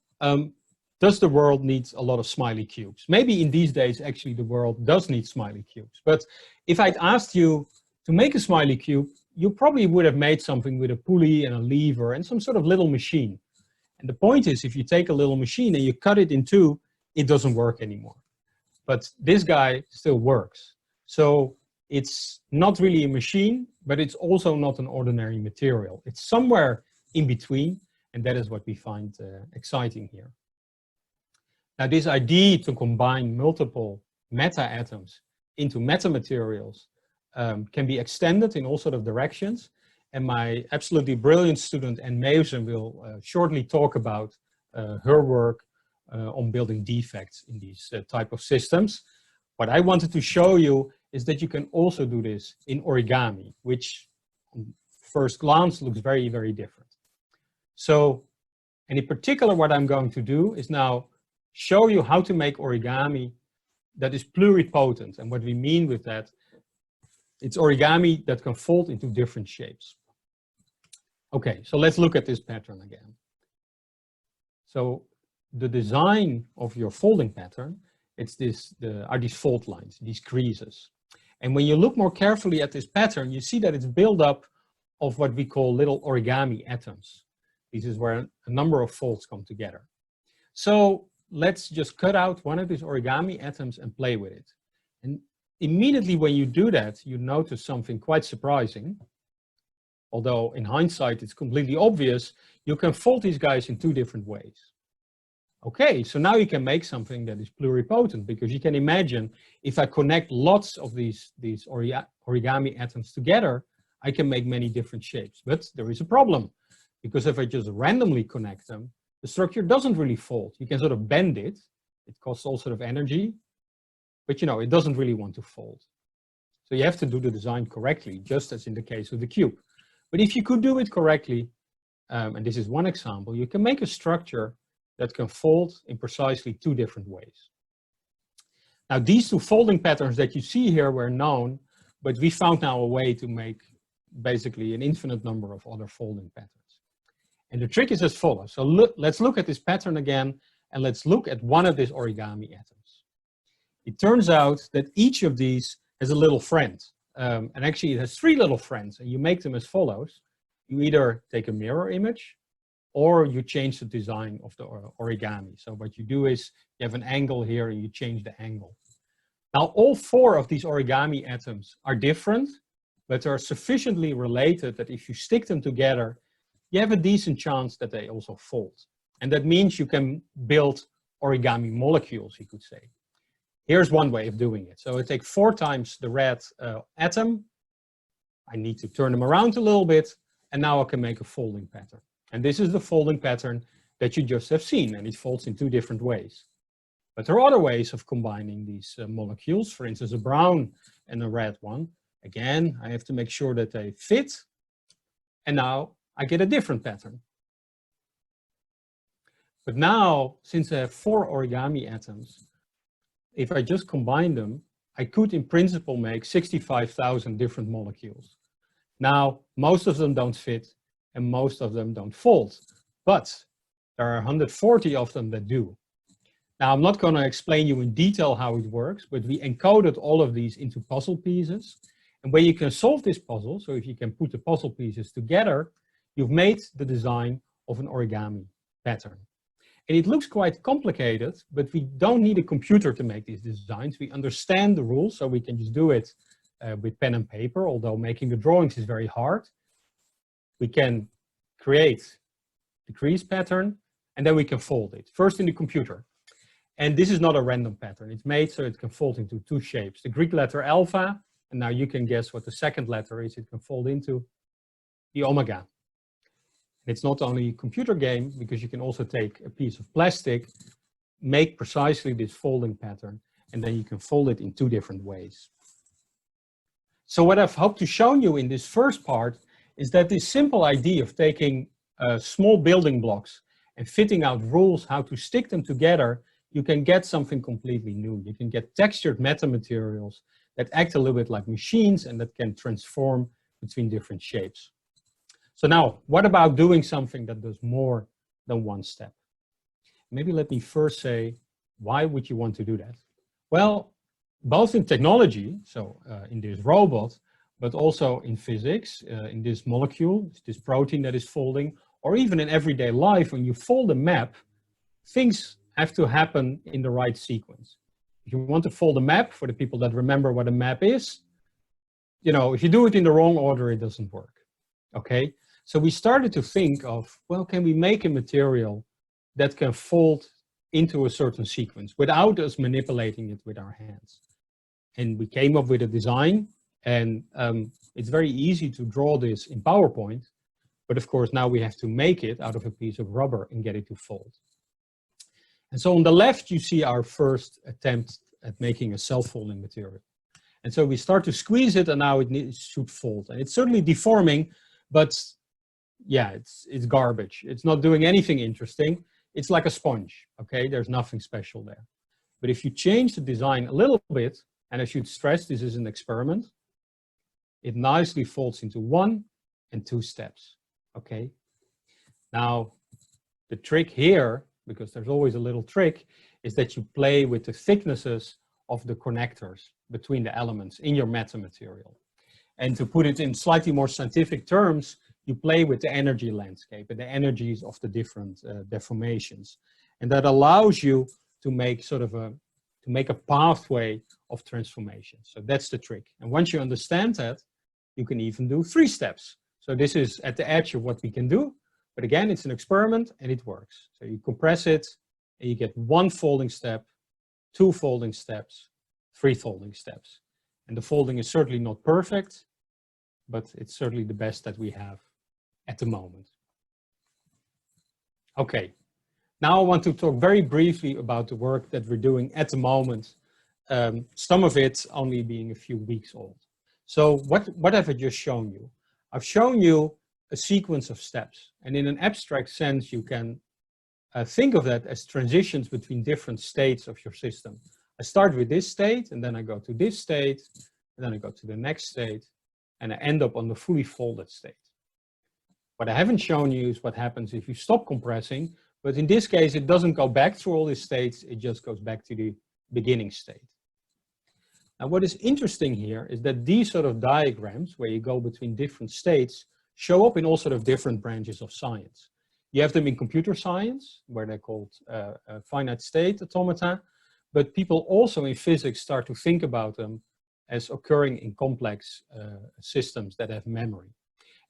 does the world need a lot of smiley cubes? Maybe in these days, actually, the world does need smiley cubes. But if I'd asked you to make a smiley cube, you probably would have made something with a pulley and a lever and some sort of little machine. And the point is, if you take a little machine and you cut it in 2, it doesn't work anymore. But this guy still works. So it's not really a machine, but it's also not an ordinary material. It's somewhere in between, and that is what we find exciting here. Now, this idea to combine multiple meta-atoms into metamaterials can be extended in all sorts of directions. And my absolutely brilliant student, Anne Meusen, will shortly talk about her work on building defects in these type of systems. What I wanted to show you is that you can also do this in origami, which on first glance looks very, very different. So, and in particular, what I'm going to do is now show you how to make origami that is pluripotent. And what we mean with that, it's origami that can fold into different shapes. Okay, so let's look at this pattern again. So the design of your folding pattern, are these fold lines, these creases. And when you look more carefully at this pattern, you see that it's built up of what we call little origami atoms. This is where a number of folds come together. So let's just cut out one of these origami atoms and play with it. And immediately when you do that, you notice something quite surprising. Although in hindsight, it's completely obvious, you can fold these guys in 2 different ways. Okay, so now you can make something that is pluripotent, because you can imagine if I connect lots of these origami atoms together, I can make many different shapes. But there is a problem, because if I just randomly connect them, the structure doesn't really fold. You can sort of bend it. It costs all sort of energy, but it doesn't really want to fold. So you have to do the design correctly, just as in the case of the cube. But if you could do it correctly, and this is one example, you can make a structure that can fold in precisely 2 different ways. Now, these 2 folding patterns that you see here were known, but we found now a way to make basically an infinite number of other folding patterns. And the trick is as follows. So let's look at this pattern again, and let's look at one of these origami atoms. It turns out that each of these has a little friend. And actually it has 3 little friends, and you make them as follows. You either take a mirror image, or you change the design of the origami. So what you do is you have an angle here and you change the angle. Now all 4 of these origami atoms are different, but are sufficiently related that if you stick them together, you have a decent chance that they also fold. And that means you can build origami molecules, you could say. Here's one way of doing it. So I take 4 times the red atom. I need to turn them around a little bit, and now I can make a folding pattern. And this is the folding pattern that you just have seen, and it folds in 2 different ways. But there are other ways of combining these molecules, for instance, a brown and a red one. Again, I have to make sure that they fit, and now I get a different pattern. But now, since I have 4 origami atoms, if I just combine them, I could in principle make 65,000 different molecules. Now, most of them don't fit, and most of them don't fold, but there are 140 of them that do. Now, I'm not going to explain you in detail how it works, but we encoded all of these into puzzle pieces. And when you can solve this puzzle, so if you can put the puzzle pieces together, you've made the design of an origami pattern. And it looks quite complicated, but we don't need a computer to make these designs. We understand the rules, so we can just do it with pen and paper, although making the drawings is very hard. We can create the crease pattern, and then we can fold it, first in the computer. And this is not a random pattern. It's made so it can fold into 2 shapes. The Greek letter alpha, and now you can guess what the second letter is. It can fold into the omega. It's not only a computer game, because you can also take a piece of plastic, make precisely this folding pattern, and then you can fold it in 2 different ways. So what I've hoped to show you in this first part is that this simple idea of taking small building blocks and fitting out rules how to stick them together, you can get something completely new. You can get textured metamaterials that act a little bit like machines and that can transform between different shapes. So now, what about doing something that does more than one step? Maybe let me first say, why would you want to do that? Well, both in technology, so in this robot, but also in physics, in this molecule, this protein that is folding, or even in everyday life, when you fold a map, things have to happen in the right sequence. If you want to fold a map, for the people that remember what a map is, you know, if you do it in the wrong order, it doesn't work, okay? So we started to think of, well, can we make a material that can fold into a certain sequence without us manipulating it with our hands? And we came up with a design, and it's very easy to draw this in PowerPoint, but of course now we have to make it out of a piece of rubber and get it to fold. And so on the left, you see our first attempt at making a self-folding material. And so we start to squeeze it, and now it should fold. And it's certainly deforming, but yeah, it's garbage. It's not doing anything interesting. It's like a sponge, okay? There's nothing special there. But if you change the design a little bit, and I should stress this is an experiment, it nicely folds into 1 and 2 steps, okay? Now, the trick here, because there's always a little trick, is that you play with the thicknesses of the connectors between the elements in your metamaterial. And to put it in slightly more scientific terms, you play with the energy landscape and the energies of the different deformations. And that allows you to make sort of a pathway of transformation. So that's the trick. And once you understand that, you can even do 3 steps. So this is at the edge of what we can do. But again, it's an experiment and it works. So you compress it and you get 1 folding step, 2 folding steps, 3 folding steps. And the folding is certainly not perfect, but it's certainly the best that we have at the moment. Okay, now I want to talk very briefly about the work that we're doing at the moment. Some of it only being a few weeks old. So what have I just shown you? I've shown you a sequence of steps, and in an abstract sense, you can think of that as transitions between different states of your system. I start with this state, and then I go to this state, and then I go to the next state, and I end up on the fully folded state. What I haven't shown you is what happens if you stop compressing, but in this case, it doesn't go back through all these states, it just goes back to the beginning state. Now, what is interesting here is that these sort of diagrams, where you go between different states, show up in all sort of different branches of science. You have them in computer science, where they're called finite state automata, but people also in physics start to think about them as occurring in complex systems that have memory.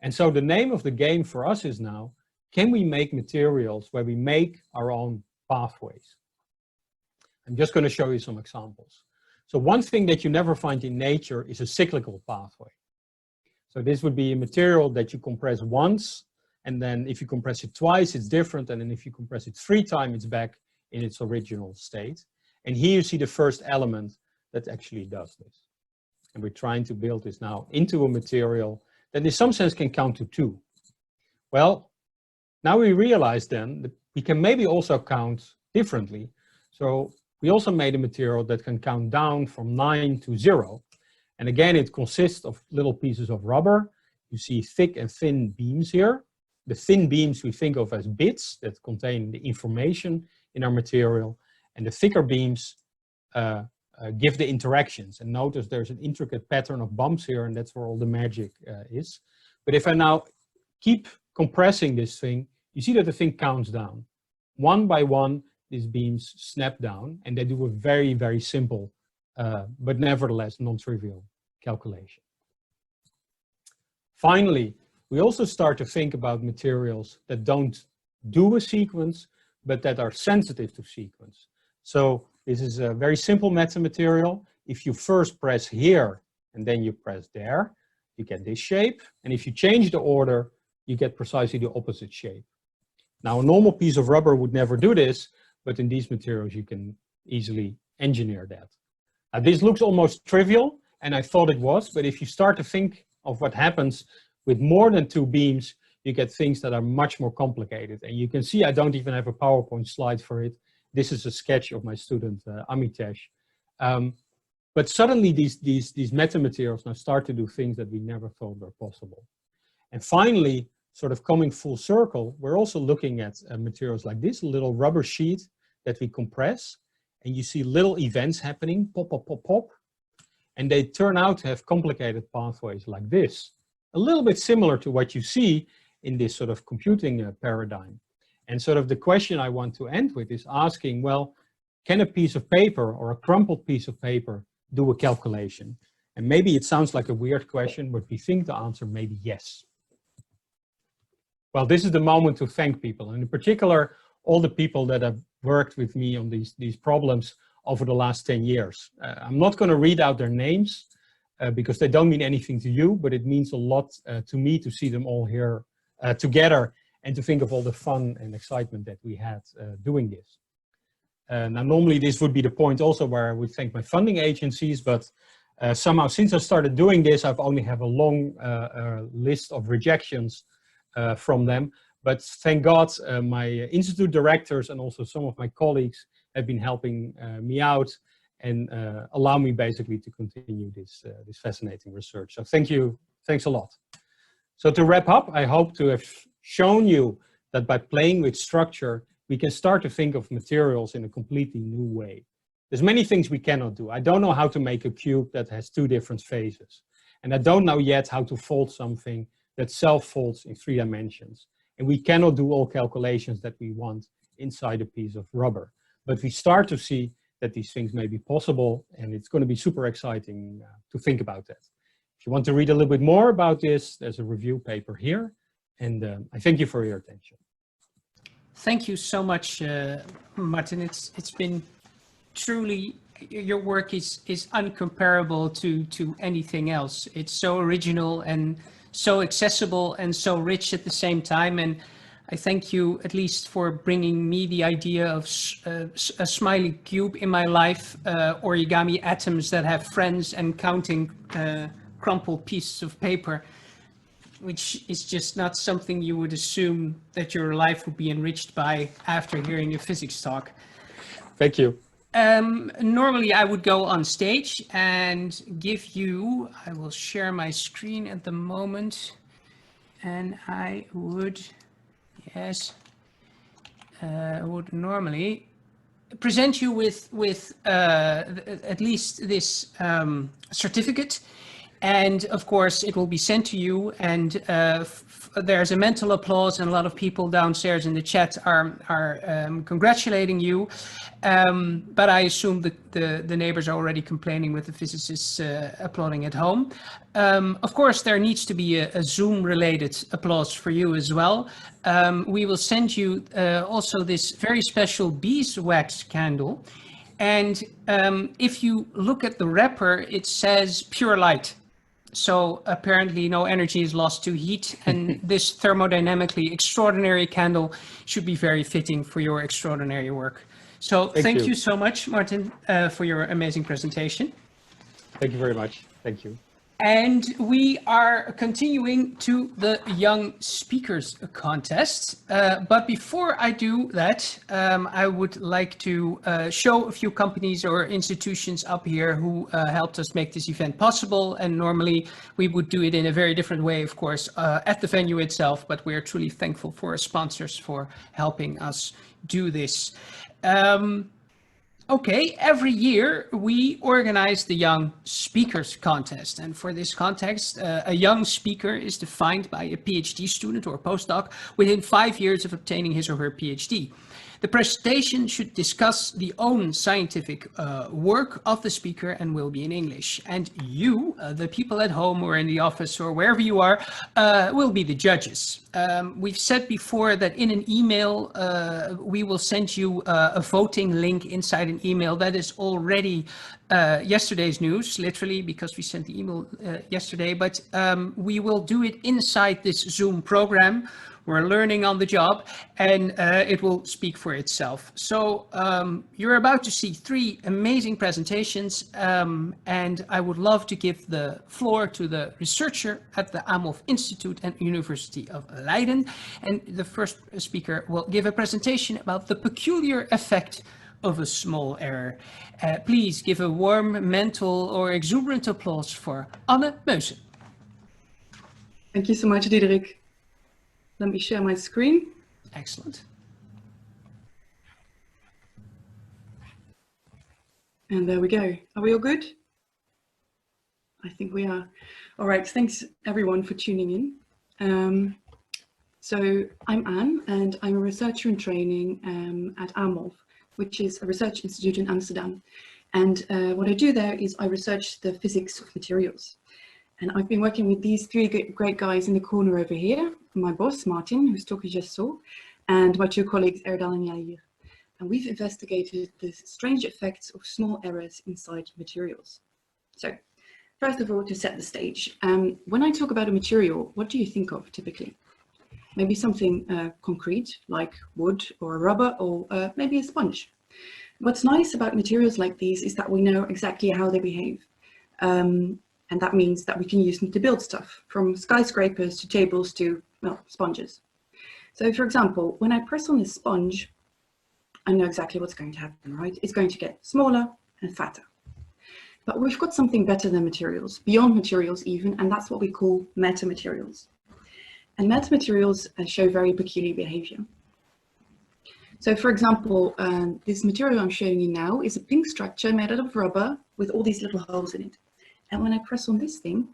And so the name of the game for us is now, can we make materials where we make our own pathways? I'm just going to show you some examples. So one thing that you never find in nature is a cyclical pathway. So this would be a material that you compress once, and then if you compress it twice, it's different, and then if you compress it 3 times, it's back in its original state. And here you see the first element that actually does this. And we're trying to build this now into a material that in some sense can count to 2. Well, now we realize then that we can maybe also count differently. So we also made a material that can count down from 9 to 0. And again, it consists of little pieces of rubber. You see thick and thin beams here. The thin beams we think of as bits that contain the information in our material. And the thicker beams give the interactions. And notice there's an intricate pattern of bumps here, and that's where all the magic is. But if I now keep compressing this thing, you see that the thing counts down. 1 by 1, these beams snap down, and they do a very, very simple, but nevertheless non-trivial calculation. Finally, we also start to think about materials that don't do a sequence, but that are sensitive to sequence. So this is a very simple metamaterial. If you first press here and then you press there, you get this shape. And if you change the order, you get precisely the opposite shape. Now, a normal piece of rubber would never do this, but in these materials, you can easily engineer that. Now, this looks almost trivial, and I thought it was, but if you start to think of what happens with more than 2 beams, you get things that are much more complicated. And you can see I don't even have a PowerPoint slide for it. This is a sketch of my student, Amitesh. But suddenly these metamaterials now start to do things that we never thought were possible. And finally, sort of coming full circle, we're also looking at materials like this, a little rubber sheet that we compress, and you see little events happening, pop, pop, pop, pop, and they turn out to have complicated pathways like this. A little bit similar to what you see in this sort of computing paradigm. And sort of the question I want to end with is asking, well, can a piece of paper or a crumpled piece of paper do a calculation? And maybe it sounds like a weird question, but we think the answer may be yes. Well, this is the moment to thank people, and in particular, all the people that have worked with me on these problems over the last 10 years. I'm not going to read out their names because they don't mean anything to you, but it means a lot to me to see them all here together and to think of all the fun and excitement that we had doing this. Now, normally this would be the point also where I would thank my funding agencies, but somehow since I started doing this, I've only have a long list of rejections from them. But thank God, my institute directors and also some of my colleagues have been helping me out and allow me basically to continue this fascinating research. So thank you, thanks a lot. So to wrap up, I hope to have shown you that by playing with structure, we can start to think of materials in a completely new way. There's many things we cannot do. I don't know how to make a cube that has 2 different faces. And I don't know yet how to fold something that self-folds in 3 dimensions. And we cannot do all calculations that we want inside a piece of rubber. But we start to see that these things may be possible, and it's going to be super exciting to think about that. If you want to read a little bit more about this, there's a review paper here. And I thank you for your attention. Thank you so much, Martin. It's been truly, your work is uncomparable to anything else. It's so original and so accessible and so rich at the same time. And I thank you at least for bringing me the idea of a smiley cube in my life, origami atoms that have friends, and counting crumpled pieces of paper, which is just not something you would assume that your life would be enriched by after hearing a physics talk. Thank you. Normally I would go on stage and give you, I will share my screen at the moment, and I would, yes, would normally present you with at least this certificate. And of course, it will be sent to you, and there's a mental applause, and a lot of people downstairs in the chat are congratulating you. But I assume that the neighbors are already complaining with the physicists applauding at home. Of course, there needs to be a Zoom-related applause for you as well. We will send you also this very special beeswax candle. And if you look at the wrapper, it says pure light. So apparently no energy is lost to heat, and this thermodynamically extraordinary candle should be very fitting for your extraordinary work. So thank you so much, Martin, for your amazing presentation. Thank you very much. Thank you. And we are continuing to the Young Speakers Contest. But before I do that, I would like to show a few companies or institutions up here who helped us make this event possible. And normally we would do it in a very different way, of course, at the venue itself. But we are truly thankful for our sponsors for helping us do this. Okay, every year we organize the Young Speakers Contest, and for this contest, a young speaker is defined by a PhD student or postdoc within 5 years of obtaining his or her PhD. The presentation should discuss the own scientific work of the speaker and will be in English. And you, the people at home or in the office or wherever you are, will be the judges. We've said before that in an email, we will send you a voting link inside an email that is already yesterday's news, literally, because we sent the email yesterday, but we will do it inside this Zoom program We're learning on the job, and it will speak for itself. So you're about to see 3 amazing presentations, and I would love to give the floor to the researcher at the Amhof Institute and University of Leiden. And the first speaker will give a presentation about the peculiar effect of a small error. Please give a warm, mental or exuberant applause for Anne Meusen. Thank you so much, Diederik. Let me share my screen. Excellent. And there we go. Are we all good? I think we are. All right, thanks everyone for tuning in. So I'm Anne, and I'm a researcher in training at Amhof, which is a research institute in Amsterdam. And what I do there is I research the physics of materials. And I've been working with these 3 great guys in the corner over here, my boss, Martin, whose talk you just saw, and my 2 colleagues, Erdal and Yair. And we've investigated the strange effects of small errors inside materials. So, first of all, to set the stage, when I talk about a material, what do you think of typically? Maybe something concrete, like wood or rubber, or maybe a sponge. What's nice about materials like these is that we know exactly how they behave. And that means that we can use them to build stuff, from skyscrapers to tables to, well, sponges. So for example, when I press on this sponge, I know exactly what's going to happen, right? It's going to get smaller and fatter. But we've got something better than materials, beyond materials even, and that's what we call metamaterials. And metamaterials show very peculiar behavior. So for example, this material I'm showing you now is a pink structure made out of rubber with all these little holes in it. And when I press on this thing,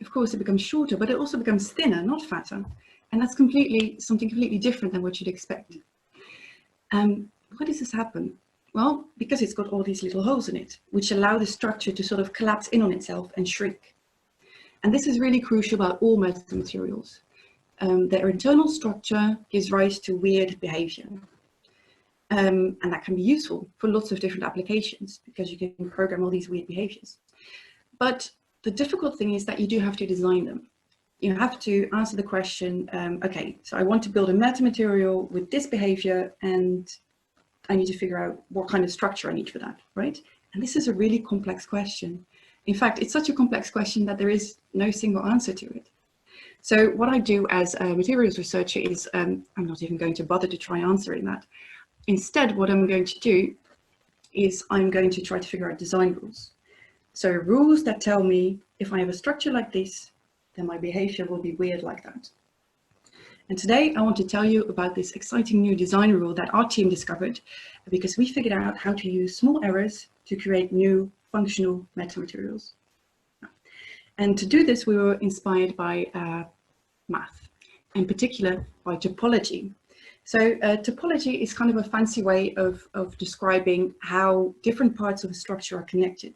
of course, it becomes shorter, but it also becomes thinner, not fatter. And that's something completely different than what you'd expect. Why does this happen? Well, because it's got all these little holes in it, which allow the structure to sort of collapse in on itself and shrink. And this is really crucial about all metamaterials. Their internal structure gives rise to weird behavior. And that can be useful for lots of different applications because you can program all these weird behaviors. But the difficult thing is that you do have to design them. You have to answer the question, okay, so I want to build a metamaterial with this behavior, and I need to figure out what kind of structure I need for that, right? And this is a really complex question. In fact, it's such a complex question that there is no single answer to it. So what I do as a materials researcher is, I'm not even going to bother to try answering that. Instead, what I'm going to do is I'm going to try to figure out design rules. So rules that tell me if I have a structure like this, then my behavior will be weird like that. And today I want to tell you about this exciting new design rule that our team discovered because we figured out how to use small errors to create new functional metamaterials. And to do this, we were inspired by math, in particular by topology. So topology is kind of a fancy way of describing how different parts of a structure are connected.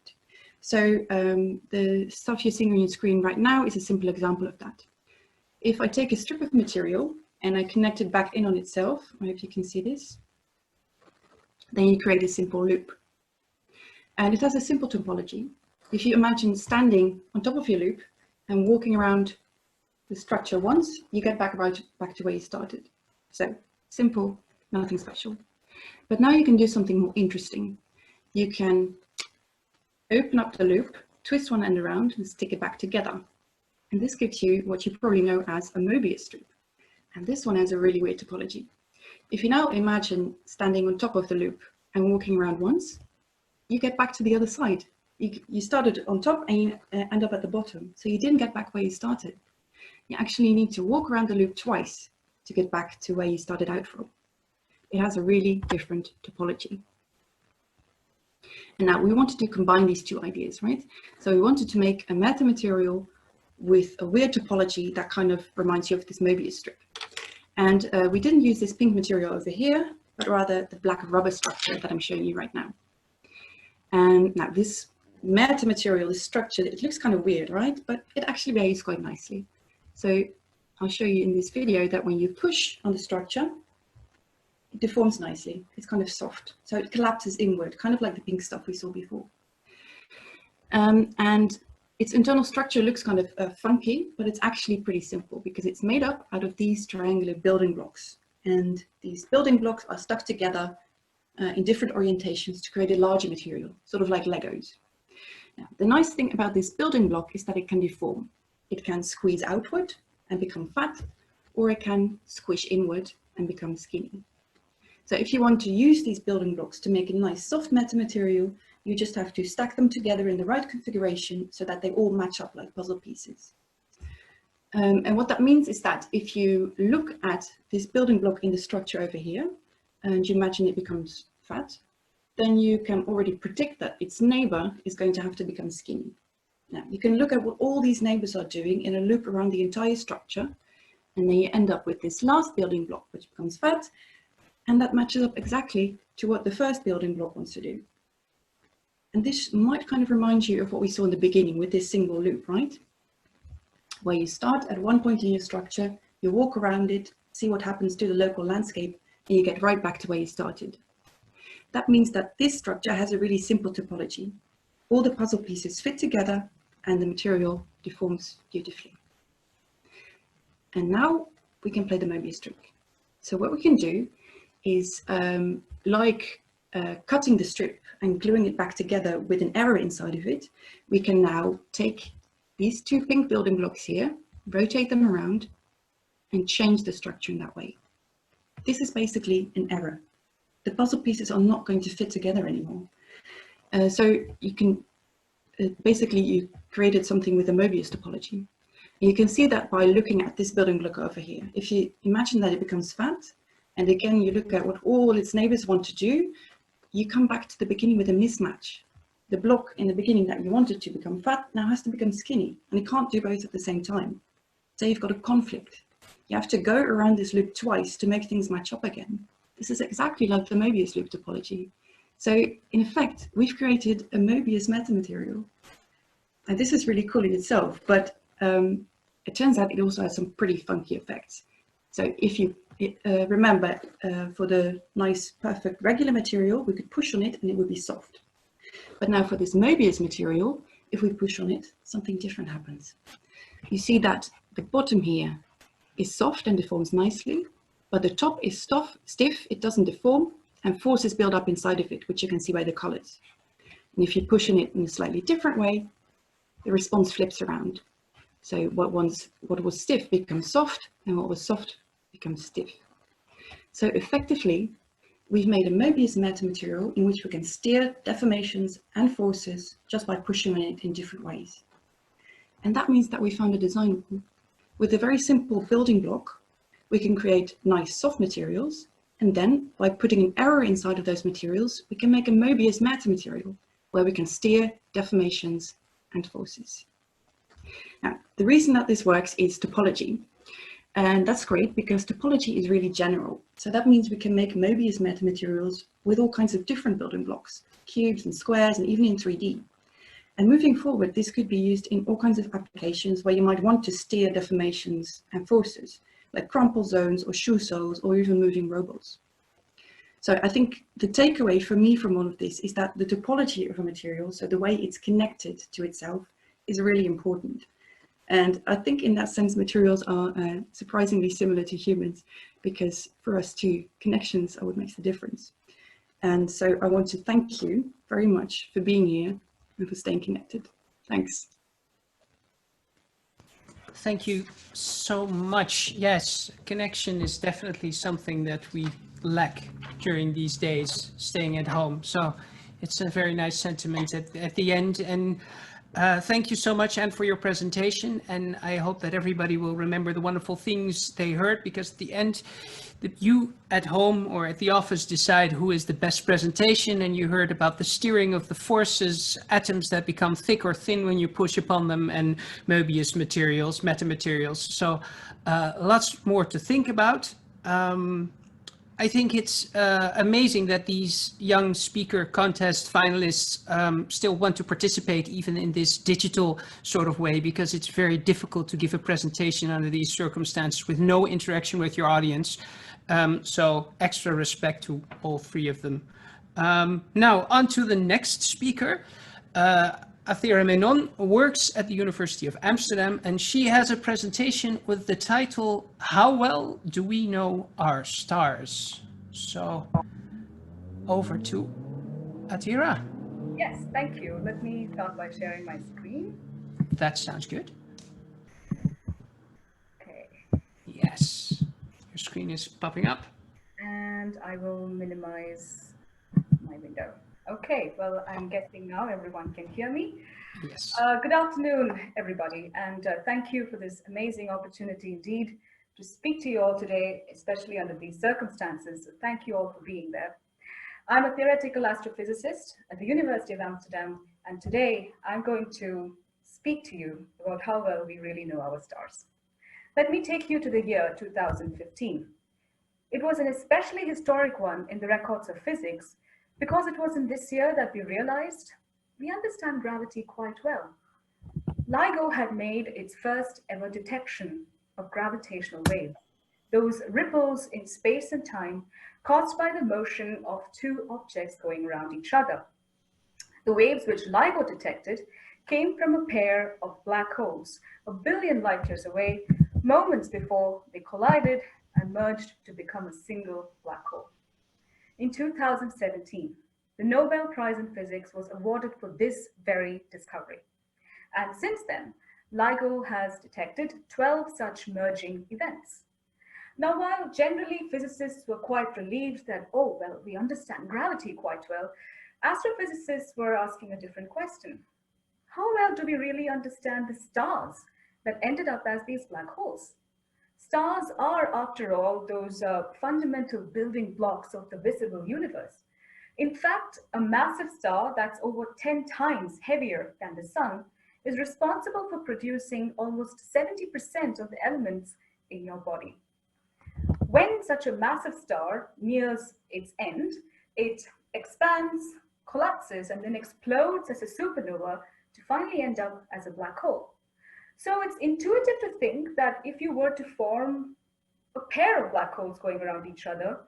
So the stuff you're seeing on your screen right now is a simple example of that. If I take a strip of material and I connect it back in on itself, I hope you can see this, then you create a simple loop. And it has a simple topology. If you imagine standing on top of your loop and walking around the structure once, you get back to where you started. So simple, nothing special. But now you can do something more interesting. You can open up the loop, twist one end around and stick it back together. And this gives you what you probably know as a Mobius strip. And this one has a really weird topology. If you now imagine standing on top of the loop and walking around once, you get back to the other side. You started on top and you end up at the bottom. So you didn't get back where you started. You actually need to walk around the loop twice to get back to where you started out from. It has a really different topology. And now we wanted to combine these two ideas, right? So we wanted to make a metamaterial with a weird topology that kind of reminds you of this Mobius strip. And we didn't use this pink material over here, but rather the black rubber structure that I'm showing you right now. And now this metamaterial is structured, it looks kind of weird, right? But it actually behaves quite nicely. So I'll show you in this video that when you push on the structure, it deforms nicely. It's kind of soft. So it collapses inward, kind of like the pink stuff we saw before. And its internal structure looks kind of funky, but it's actually pretty simple because it's made up out of these triangular building blocks. And these building blocks are stuck together in different orientations to create a larger material, sort of like Legos. Now, the nice thing about this building block is that it can deform. It can squeeze outward and become fat, or it can squish inward and become skinny. So if you want to use these building blocks to make a nice soft metamaterial, you just have to stack them together in the right configuration so that they all match up like puzzle pieces. And what that means is that if you look at this building block in the structure over here, and you imagine it becomes fat, then you can already predict that its neighbor is going to have to become skinny. Now, you can look at what all these neighbors are doing in a loop around the entire structure, and then you end up with this last building block, which becomes fat, and that matches up exactly to what the first building block wants to do. And this might kind of remind you of what we saw in the beginning with this single loop, right? Where you start at one point in your structure, you walk around it, see what happens to the local landscape, and you get right back to where you started. That means that this structure has a really simple topology. All the puzzle pieces fit together and the material deforms beautifully. And now we can play the Mobius trick. So what we can do is cutting the strip and gluing it back together with an error inside of it, we can now take these two pink building blocks here, rotate them around, and change the structure in that way. This is basically an error. The puzzle pieces are not going to fit together anymore. So you can, basically you created something with a Mobius topology. And you can see that by looking at this building block over here. If you imagine that it becomes fat, and again, you look at what all its neighbors want to do, you come back to the beginning with a mismatch. The block in the beginning that you wanted to become fat now has to become skinny, and it can't do both at the same time. So you've got a conflict. You have to go around this loop twice to make things match up again. This is exactly like the Mobius loop topology. So in effect, we've created a Mobius metamaterial. And this is really cool in itself, but it turns out it also has some pretty funky effects. So if you remember, for the nice, perfect regular material, we could push on it and it would be soft. But now for this Mobius material, if we push on it, something different happens. You see that the bottom here is soft and deforms nicely, but the top is stiff, it doesn't deform, and forces build up inside of it, which you can see by the colors. And if you push on it in a slightly different way, the response flips around. So what was stiff becomes soft, and what was soft becomes stiff. So effectively, we've made a Mobius metamaterial in which we can steer deformations and forces just by pushing on it in different ways. And that means that we found a design with a very simple building block. We can create nice soft materials, and then by putting an error inside of those materials, we can make a Mobius metamaterial where we can steer deformations and forces. Now, the reason that this works is topology. And that's great because topology is really general. So that means we can make Mobius metamaterials with all kinds of different building blocks, cubes and squares, and even in 3D. And moving forward, this could be used in all kinds of applications where you might want to steer deformations and forces, like crumple zones or shoe soles or even moving robots. So I think the takeaway for me from all of this is that the topology of a material, so the way it's connected to itself, is really important. And I think in that sense, materials are surprisingly similar to humans, because for us too, connections are what makes the difference. And so I want to thank you very much for being here and for staying connected. Thanks. Thank you so much. Yes, connection is definitely something that we lack during these days, staying at home. So it's a very nice sentiment at the end. And thank you so much, Anne, for your presentation. And I hope that everybody will remember the wonderful things they heard, because at the end, that you at home or at the office decide who is the best presentation. And you heard about the steering of the forces, atoms that become thick or thin when you push upon them, and Mobius materials, metamaterials. So lots more to think about. I think it's amazing that these young speaker contest finalists still want to participate even in this digital sort of way, because it's very difficult to give a presentation under these circumstances with no interaction with your audience. So extra respect to all three of them. Now on to the next speaker. Athira Menon works at the University of Amsterdam, and she has a presentation with the title, How Well Do We Know Our Stars? So over to Athira. Yes, thank you. Let me start by sharing my screen. That sounds good. Okay. Yes, your screen is popping up. And I will minimize my window. Okay, well, I'm guessing now everyone can hear me. Yes. Good afternoon, everybody, and thank you for this amazing opportunity indeed to speak to you all today, especially under these circumstances. So thank you all for being there. I'm a theoretical astrophysicist at the University of Amsterdam, and today I'm going to speak to you about how well we really know our stars. Let me take you to the year 2015. It was an especially historic one in the records of physics because it was in this year that we realized we understand gravity quite well. LIGO had made its first ever detection of gravitational waves, those ripples in space and time caused by the motion of two objects going around each other. The waves which LIGO detected came from a pair of black holes, a billion light years away, moments before they collided and merged to become a single black hole. In 2017, the Nobel Prize in Physics was awarded for this very discovery. And since then, LIGO has detected 12 such merging events. Now, while generally physicists were quite relieved that, oh, well, we understand gravity quite well, astrophysicists were asking a different question. How well do we really understand the stars that ended up as these black holes? Stars are, after all, those fundamental building blocks of the visible universe. In fact, a massive star that's over 10 times heavier than the sun is responsible for producing almost 70% of the elements in your body. When such a massive star nears its end, it expands, collapses, and then explodes as a supernova to finally end up as a black hole. So it's intuitive to think that if you were to form a pair of black holes going around each other,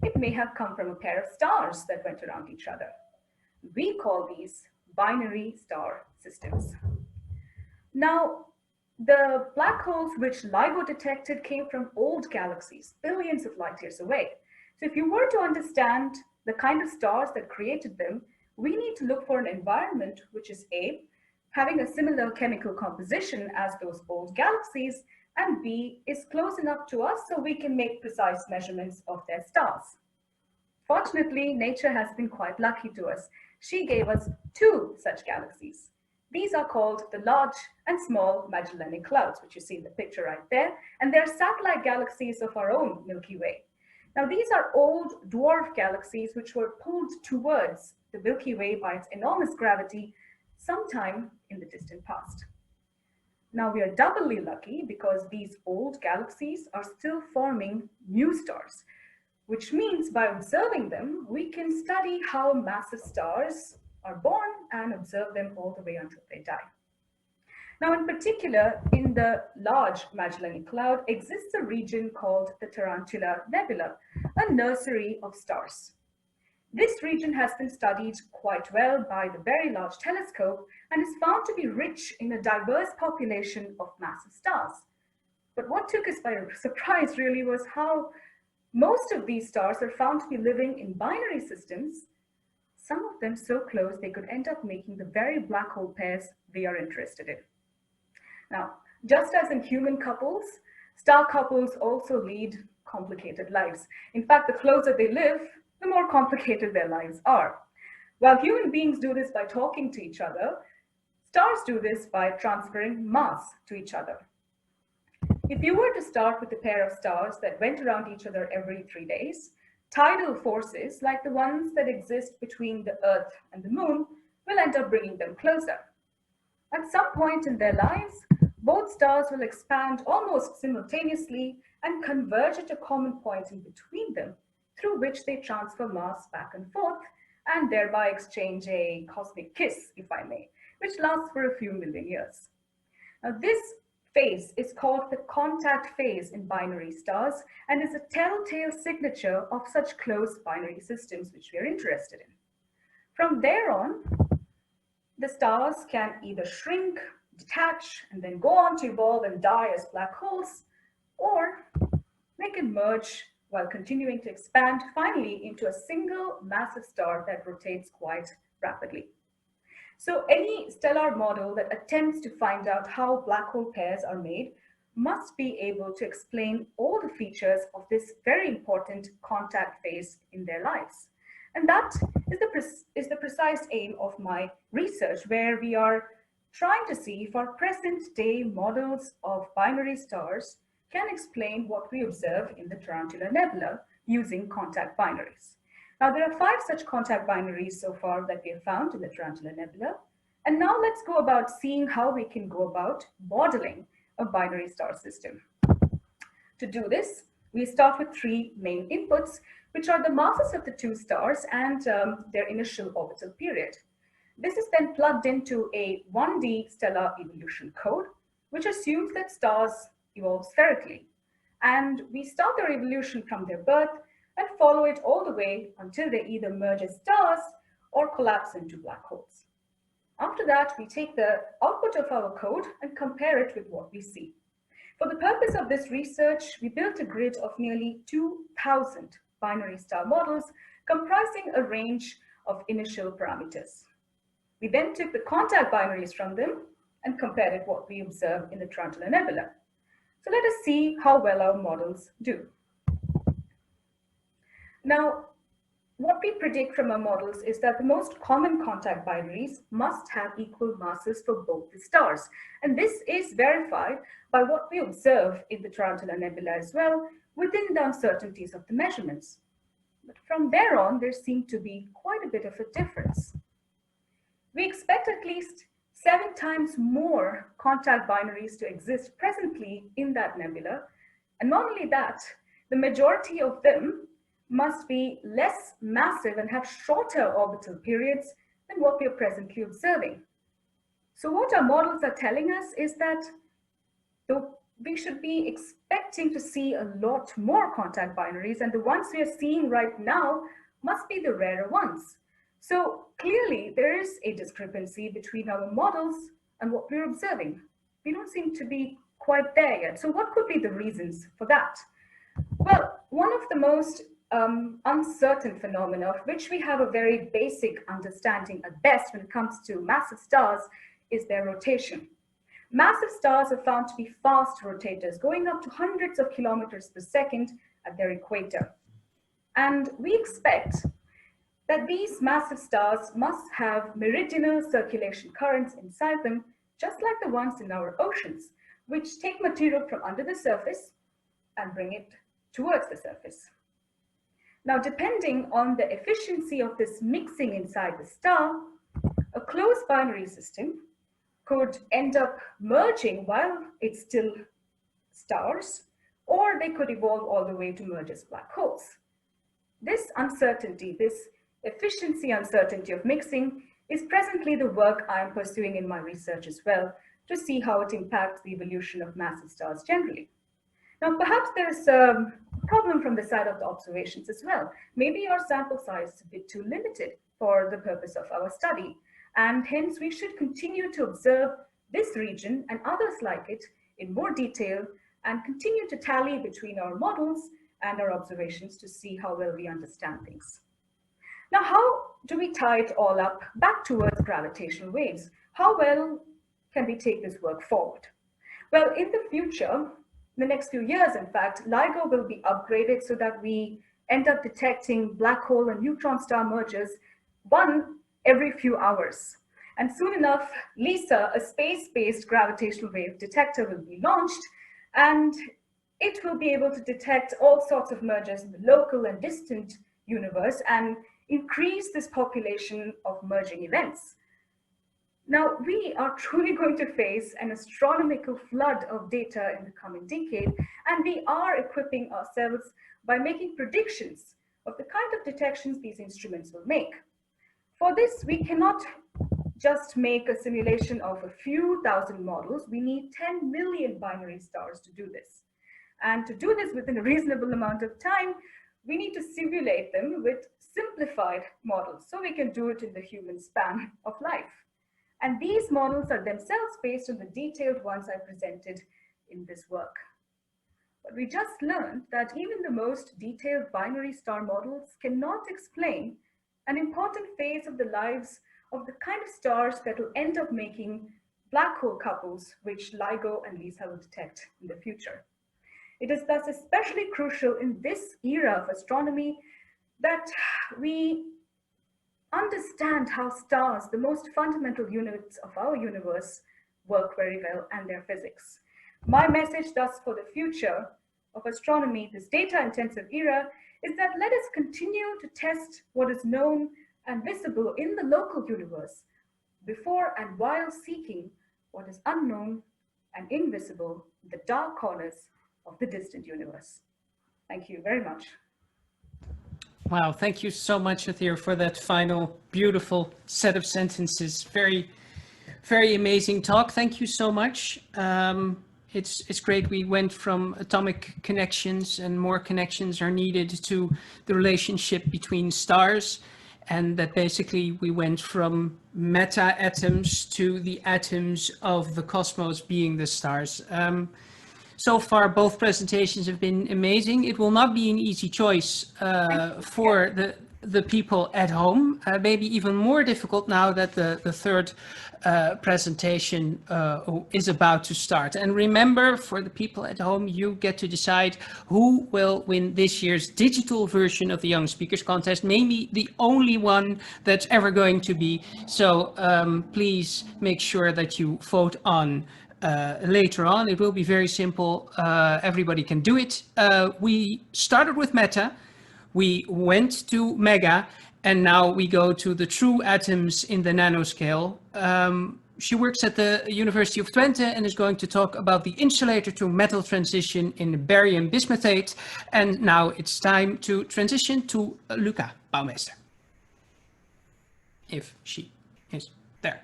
it may have come from a pair of stars that went around each other. We call these binary star systems. Now, the black holes which LIGO detected came from old galaxies, billions of light years away. So if you were to understand the kind of stars that created them, we need to look for an environment which is A, having a similar chemical composition as those old galaxies, and B, is close enough to us so we can make precise measurements of their stars. Fortunately, nature has been quite lucky to us. She gave us two such galaxies. These are called the Large and Small Magellanic Clouds, which you see in the picture right there, and they're satellite galaxies of our own Milky Way. Now, these are old dwarf galaxies which were pulled towards the Milky Way by its enormous gravity sometime in the distant past. Now, we are doubly lucky because these old galaxies are still forming new stars, which means by observing them, we can study how massive stars are born and observe them all the way until they die. Now, in particular, in the Large Magellanic Cloud exists a region called the Tarantula Nebula, a nursery of stars. This region has been studied quite well by the Very Large Telescope and is found to be rich in a diverse population of massive stars. But what took us by surprise really was how most of these stars are found to be living in binary systems, some of them so close they could end up making the very black hole pairs we are interested in. Now, just as in human couples, star couples also lead complicated lives. In fact, the closer they live, the more complicated their lives are. While human beings do this by talking to each other, stars do this by transferring mass to each other. If you were to start with a pair of stars that went around each other every 3 days, tidal forces like the ones that exist between the Earth and the Moon will end up bringing them closer. At some point in their lives, both stars will expand almost simultaneously and converge at a common point in between them, through which they transfer mass back and forth and thereby exchange a cosmic kiss, if I may, which lasts for a few million years. Now, this phase is called the contact phase in binary stars and is a telltale signature of such close binary systems which we are interested in. From there on, the stars can either shrink, detach, and then go on to evolve and die as black holes, or they can merge while continuing to expand finally into a single massive star that rotates quite rapidly. So any stellar model that attempts to find out how black hole pairs are made must be able to explain all the features of this very important contact phase in their lives. And that is the precise aim of my research, where we are trying to see if our present day models of binary stars can explain what we observe in the Tarantula Nebula using contact binaries. Now, there are 5 such contact binaries so far that we have found in the Tarantula Nebula. And now let's go about seeing how we can go about modeling a binary star system. To do this, we start with 3 main inputs, which are the masses of the 2 stars and their initial orbital period. This is then plugged into a 1D stellar evolution code, which assumes that stars evolve spherically. And we start their evolution from their birth and follow it all the way until they either merge as stars or collapse into black holes. After that, we take the output of our code and compare it with what we see. For the purpose of this research, we built a grid of nearly 2,000 binary star models comprising a range of initial parameters. We then took the contact binaries from them and compared it with what we observe in the Tarantula Nebula. So let us see how well our models do. Now, what we predict from our models is that the most common contact binaries must have equal masses for both the stars. And this is verified by what we observe in the Tarantula Nebula as well, within the uncertainties of the measurements. But from there on, there seemed to be quite a bit of a difference. We expect at least 7 times more contact binaries to exist presently in that nebula. And not only that, the majority of them must be less massive and have shorter orbital periods than what we are presently observing. So what our models are telling us is that though we should be expecting to see a lot more contact binaries, and the ones we are seeing right now must be the rarer ones. So clearly there is a discrepancy between our models and what we're observing. We don't seem to be quite there yet. So what could be the reasons for that? Well, one of the most uncertain phenomena of which we have a very basic understanding at best when it comes to massive stars is their rotation. Massive stars are found to be fast rotators, going up to hundreds of kilometers per second at their equator. And we expect that these massive stars must have meridional circulation currents inside them, just like the ones in our oceans, which take material from under the surface and bring it towards the surface. Now, depending on the efficiency of this mixing inside the star, a closed binary system could end up merging while it's still stars, or they could evolve all the way to merge as black holes. This uncertainty, this efficiency uncertainty of mixing, is presently the work I am pursuing in my research as well, to see how it impacts the evolution of massive stars generally. Now, perhaps there's a problem from the side of the observations as well. Maybe our sample size is a bit too limited for the purpose of our study, and hence we should continue to observe this region and others like it in more detail and continue to tally between our models and our observations to see how well we understand things. Now, how do we tie it all up back towards gravitational waves? How well can we take this work forward? Well, in the future, the next few years, in fact, LIGO will be upgraded so that we end up detecting black hole and neutron star mergers one every few hours. And soon enough, LISA, a space-based gravitational wave detector, will be launched, and it will be able to detect all sorts of mergers in the local and distant universe and increase this population of merging events. Now, we are truly going to face an astronomical flood of data in the coming decade, and we are equipping ourselves by making predictions of the kind of detections these instruments will make. For this, we cannot just make a simulation of a few thousand models. We need 10 million binary stars to do this. And to do this within a reasonable amount of time, we need to simulate them with simplified models so we can do it in the human span of life. And these models are themselves based on the detailed ones I presented in this work. But we just learned that even the most detailed binary star models cannot explain an important phase of the lives of the kind of stars that will end up making black hole couples, which LIGO and LISA will detect in the future. It is thus especially crucial in this era of astronomy that we understand how stars, the most fundamental units of our universe, work very well and their physics. My message thus for the future of astronomy, this data-intensive era, is that let us continue to test what is known and visible in the local universe before and while seeking what is unknown and invisible in the dark corners of the distant universe. Thank you very much. Wow, thank you so much, Athir, for that final beautiful set of sentences. Very, very amazing talk. Thank you so much. It's great we went from atomic connections and more connections are needed to the relationship between stars, and that basically we went from meta atoms to the atoms of the cosmos being the stars. So far, both presentations have been amazing. It will not be an easy choice for the people at home, maybe even more difficult now that the third presentation is about to start. And remember, for the people at home, you get to decide who will win this year's digital version of the Young Speakers Contest, maybe the only one that's ever going to be. So please make sure that you vote on later on. It will be very simple. Everybody can do it. We started with Meta, we went to Mega, and now we go to the true atoms in the nanoscale. She works at the University of Twente and is going to talk about the insulator to metal transition in barium bismuthate. And now it's time to transition to Luca Bouwmeester, if she is there.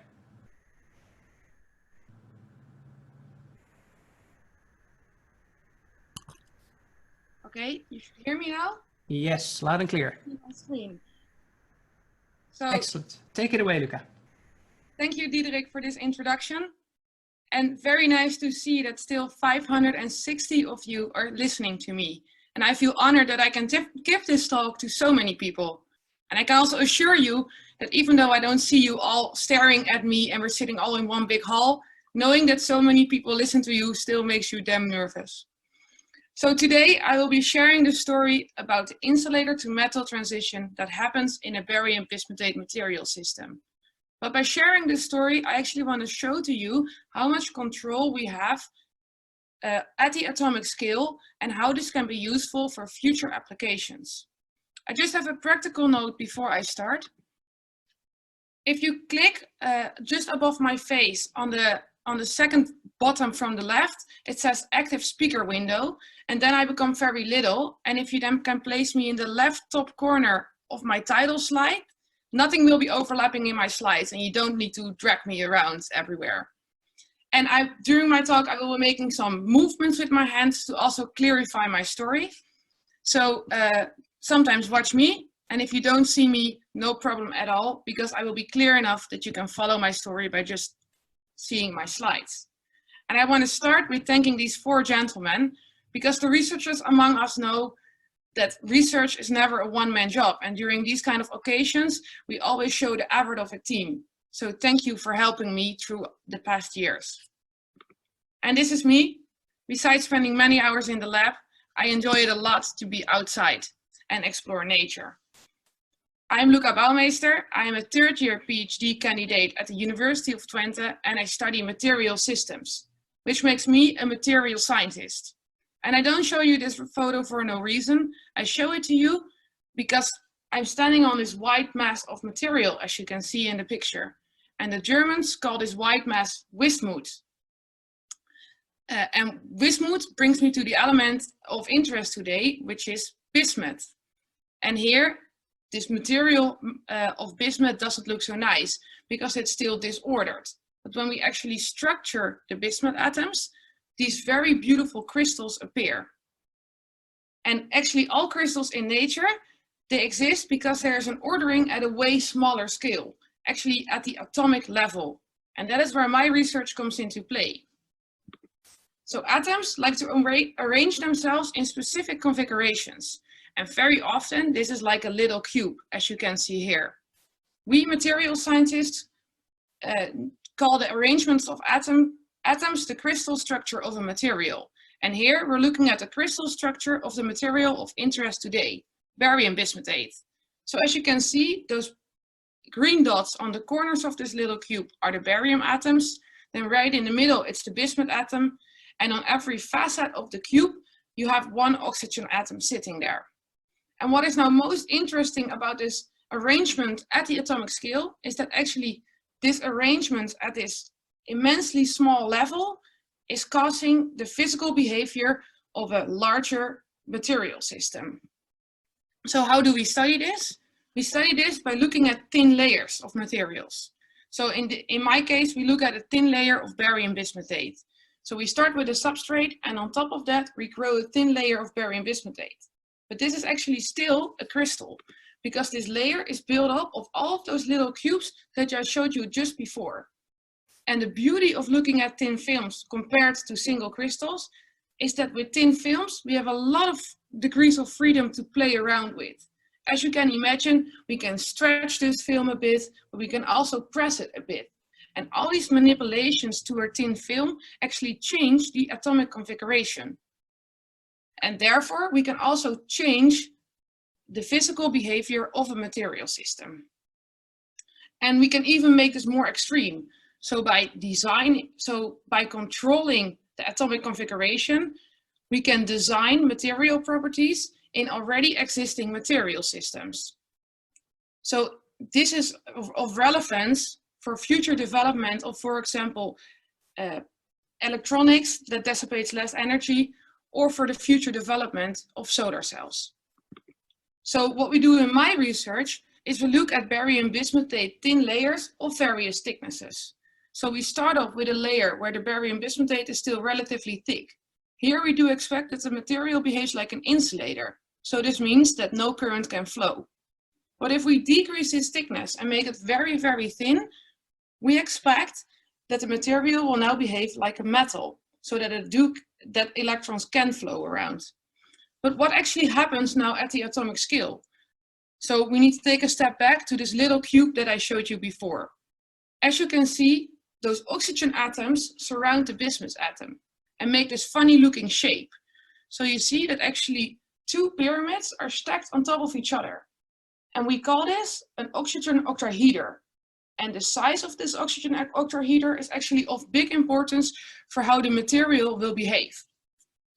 Okay, you should hear me now? Yes, loud and clear. On screen. So, Excellent. Take it away, Luca. thank you, Diederik, for this introduction. And very nice to see that still 560 of you are listening to me. And I feel honored that I can give this talk to so many people. And I can also assure you that even though I don't see you all staring at me and we're sitting all in one big hall, knowing that so many people listen to you still makes you damn nervous. So today I will be sharing the story about the insulator to metal transition that happens in a barium bismuthate material system. But by sharing this story, I actually want to show to you how much control we have at the atomic scale and how this can be useful for future applications. I just have a practical note before I start. If you click just above my face on the second bottom from the left, it says active speaker window, and then I become very little. And if you then can place me in the left top corner of my title slide, nothing will be overlapping in my slides and you don't need to drag me around everywhere. And during my talk, I will be making some movements with my hands to also clarify my story. So sometimes watch me, and if you don't see me, no problem at all, because I will be clear enough that you can follow my story by just seeing my slides. And I want to start with thanking these four gentlemen, because the researchers among us know that research is never a one-man job. And during these kind of occasions, we always show the effort of a team. So thank you for helping me through the past years. And this is me. Besides spending many hours in the lab, I enjoy it a lot to be outside and explore nature. I'm Luca Bouwmeester. I am a third-year PhD candidate at the University of Twente, and I study material systems, which makes me a material scientist. And I don't show you this photo for no reason. I show it to you because I'm standing on this white mass of material, as you can see in the picture. And the Germans call this white mass Wismut. And Wismut brings me to the element of interest today, which is bismuth. And here, this material of bismuth doesn't look so nice because it's still disordered. But when we actually structure the bismuth atoms, these very beautiful crystals appear. And actually all crystals in nature, they exist because there's an ordering at a way smaller scale, actually at the atomic level. And that is where my research comes into play. So atoms like to arrange themselves in specific configurations. And very often this is like a little cube, as you can see here. We material scientists call the arrangements of atoms the crystal structure of a material. And here we're looking at the crystal structure of the material of interest today, barium bismutate. So as you can see, those green dots on the corners of this little cube are the barium atoms. Then right in the middle, it's the bismuth atom. And on every facet of the cube, you have one oxygen atom sitting there. And what is now most interesting about this arrangement at the atomic scale is that actually this arrangement at this immensely small level is causing the physical behavior of a larger material system. So how do we study this? We study this by looking at thin layers of materials. So in my case, we look at a thin layer of barium bismutate. So we start with a substrate, and on top of that, we grow a thin layer of barium bismutate. But this is actually still a crystal, because this layer is built up of all of those little cubes that I showed you just before. And the beauty of looking at thin films compared to single crystals is that with thin films, we have a lot of degrees of freedom to play around with. As you can imagine, we can stretch this film a bit, but we can also press it a bit. And all these manipulations to our thin film actually change the atomic configuration. And therefore, we can also change the physical behavior of a material system. And we can even make this more extreme. So by controlling the atomic configuration, we can design material properties in already existing material systems. So this is of relevance for future development of, for example, electronics that dissipates less energy, or for the future development of solar cells. So what we do in my research is we look at barium bismutate thin layers of various thicknesses. So we start off with a layer where the barium bismutate is still relatively thick. Here we do expect that the material behaves like an insulator. So this means that no current can flow. But if we decrease its thickness and make it very, very thin, we expect that the material will now behave like a metal, so that electrons can flow around. But what actually happens now at the atomic scale? So we need to take a step back to this little cube that I showed you before. As you can see, those oxygen atoms surround the bismuth atom and make this funny looking shape. So you see that actually two pyramids are stacked on top of each other. And we call this an oxygen octahedra. And the size of this oxygen octahedra is actually of big importance for how the material will behave.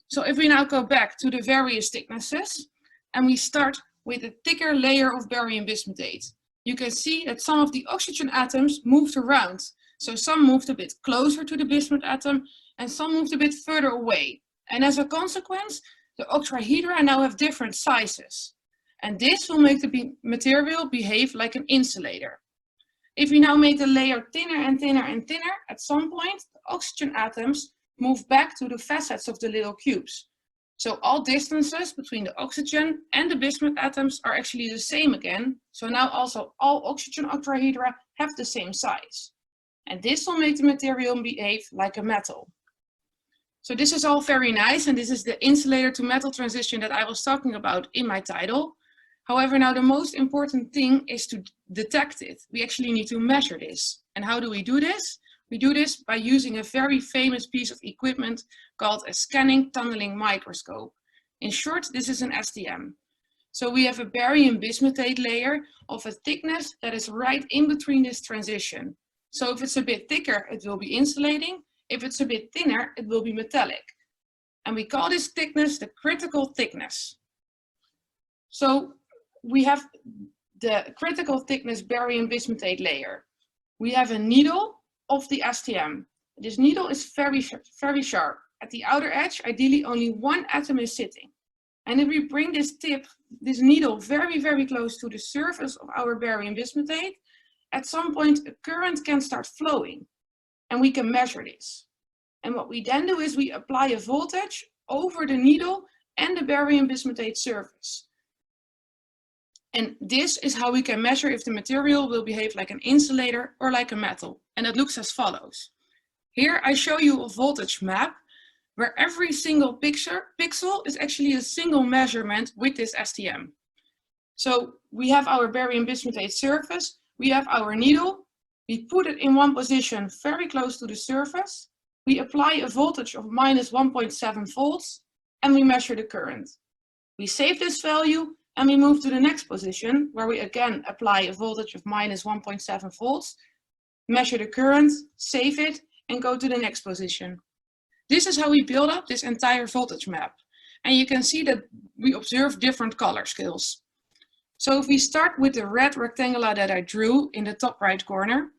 So if we now go back to the various thicknesses and we start with a thicker layer of barium bismutate, you can see that some of the oxygen atoms moved around. So some moved a bit closer to the bismuth atom and some moved a bit further away. And as a consequence, the octahedra now have different sizes. And this will make the material behave like an insulator. If we now make the layer thinner and thinner and thinner, at some point, the oxygen atoms move back to the facets of the little cubes. So all distances between the oxygen and the bismuth atoms are actually the same again. So now also all oxygen octahedra have the same size. And this will make the material behave like a metal. So this is all very nice, and this is the insulator to metal transition that I was talking about in my title. However, now the most important thing is to detect it. We actually need to measure this. And how do we do this? We do this by using a very famous piece of equipment called a scanning tunneling microscope. In short, this is an STM. So we have a barium bismutate layer of a thickness that is right in between this transition. So if it's a bit thicker, it will be insulating. If it's a bit thinner, it will be metallic. And we call this thickness the critical thickness. So we have the critical thickness barium bismutate layer. We have a needle of the STM. This needle is very, very sharp. At the outer edge, ideally only one atom is sitting. And if we bring this needle very, very close to the surface of our barium bismutate, at some point a current can start flowing. And we can measure this. And what we then do is we apply a voltage over the needle and the barium bismutate surface. And this is how we can measure if the material will behave like an insulator or like a metal. And it looks as follows. Here I show you a voltage map where every single pixel is actually a single measurement with this STM. So we have our barium bismutate surface, we have our needle, we put it in one position very close to the surface, we apply a voltage of minus 1.7 volts, and we measure the current. We save this value and we move to the next position where we again apply a voltage of minus 1.7 volts, measure the current, save it, and go to the next position. This is how we build up this entire voltage map. And you can see that we observe different color scales. So if we start with the red rectangle that I drew in the top right corner,